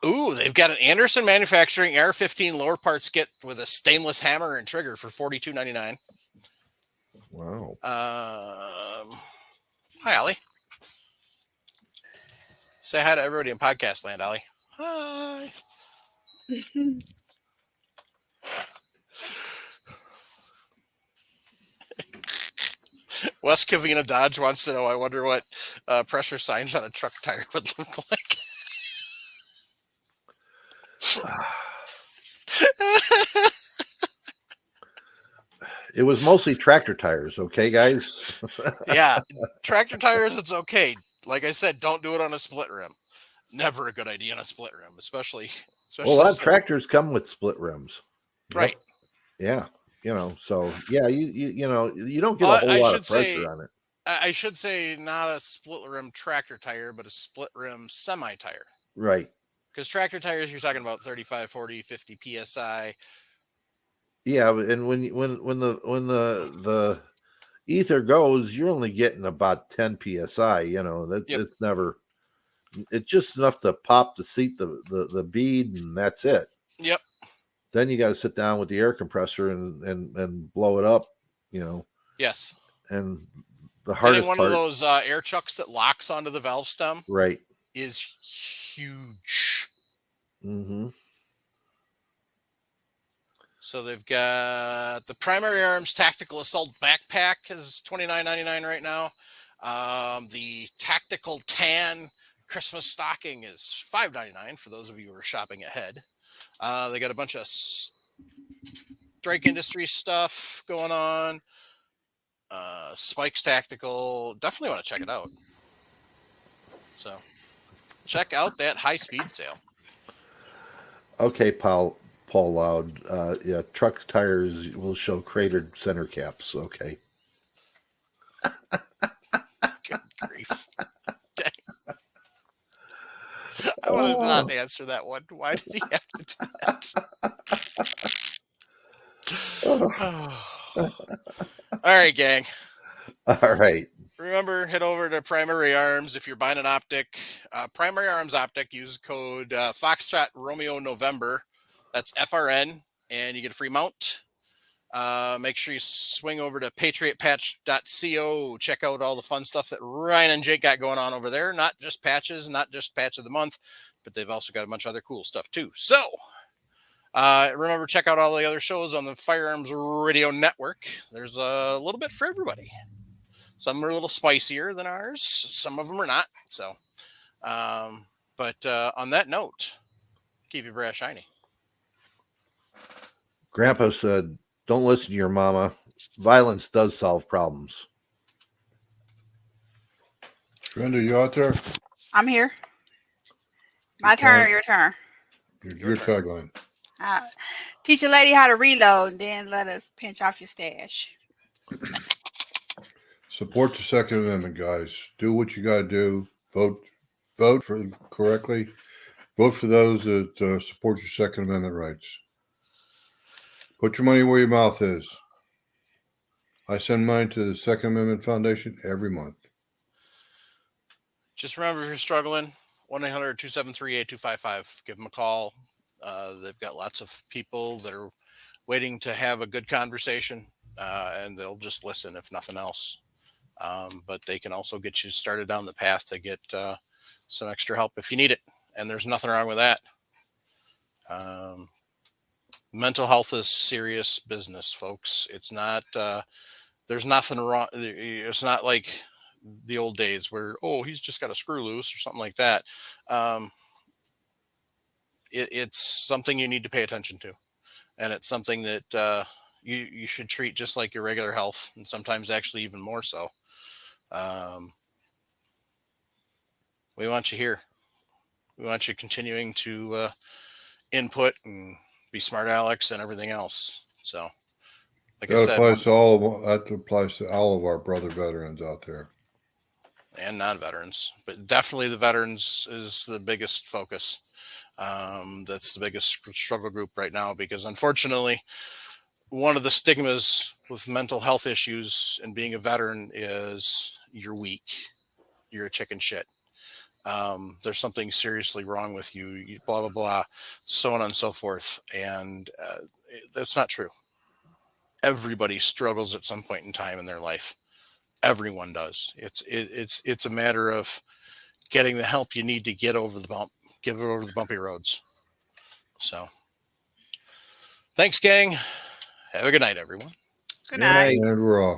They've got an Anderson Manufacturing AR-15 lower parts kit with a stainless hammer and trigger for $42.99. Wow. Hi, Allie. Say hi to everybody in podcast land, Allie. Hi. Wes Cavina Dodge wants to know, I wonder what pressure signs on a truck tire would look like. It was mostly tractor tires, okay, guys? Yeah, tractor tires, it's okay. Like I said, don't do it on a split rim. Never a good idea on a split rim, especially Well, a lot of tractors come with split rims. Right. Yep. Yeah. So yeah, you don't get a whole lot of pressure on it. I should say not a split rim tractor tire, but a split rim semi tire. Right. Because tractor tires, you're talking about 35, 40, 50 PSI. Yeah, and when the ether goes, you're only getting about 10 PSI, it's never, it's just enough to pop the seat, the bead, and that's it. Yep. Then you got to sit down with the air compressor and blow it up, Yes. And the hardest one part, of those air chucks that locks onto the valve stem, right, is huge. Mm-hmm. So they've got the Primary Arms Tactical Assault Backpack is $29.99 right now. The Tactical Tan Christmas Stocking is $5.99 for those of you who are shopping ahead. They got a bunch of Strike Industries stuff going on. Spikes Tactical. Definitely want to check it out. So check out that high-speed sale. Okay, Paul Loud. Yeah, truck tires will show cratered center caps. Okay. Good grief. I want to not answer that one. Why did he have to do that? All right, gang. All right. Remember, head over to Primary Arms if you're buying an optic. Primary Arms Optic, use code Foxtrot Romeo November. That's FRN, and you get a free mount. Make sure you swing over to patriotpatch.co. Check out all the fun stuff that Ryan and Jake got going on over there. Not just patches, not just patch of the month, but they've also got a bunch of other cool stuff too. So, Remember, check out all the other shows on the Firearms Radio Network. There's a little bit for everybody. Some are a little spicier than ours. Some of them are not. So, but on that note, keep your brass shiny. Grandpa said, "Don't listen to your mama. Violence does solve problems." Brenda, you out there? I'm here. My turn or your turn? Your tagline. Teach a lady how to reload, and then let us pinch off your stash. Support the Second Amendment, guys. Do what you got to do. Vote for correctly. Vote for those that support your Second Amendment rights. Put your money where your mouth is. I send money to the Second Amendment Foundation every month. Just remember, if you're struggling, 1-800-273-8255. Give them a call. They've got lots of people that are waiting to have a good conversation, and they'll just listen if nothing else. But they can also get you started down the path to get some extra help if you need it. And there's nothing wrong with that. Mental health is serious business, folks. It's not, there's nothing wrong. It's not like the old days where, oh, he's just got a screw loose or something like that. It's something you need to pay attention to. And it's something that you should treat just like your regular health, and sometimes actually even more so. We want you here. We want you continuing to input and be smart Alex and everything else. So, like I said, that applies to all of our brother veterans out there. And non-veterans, but definitely the veterans is the biggest focus. That's the biggest struggle group right now, because unfortunately, one of the stigmas with mental health issues and being a veteran is you're weak, you're a chicken shit. There's something seriously wrong with you, blah, blah, blah, so on and so forth. And that's not true. Everybody struggles at some point in time in their life. Everyone does. It's a matter of getting the help you need to get over the bump, get over the bumpy roads. So thanks, gang. Have a good night, everyone. Good night. And we're off.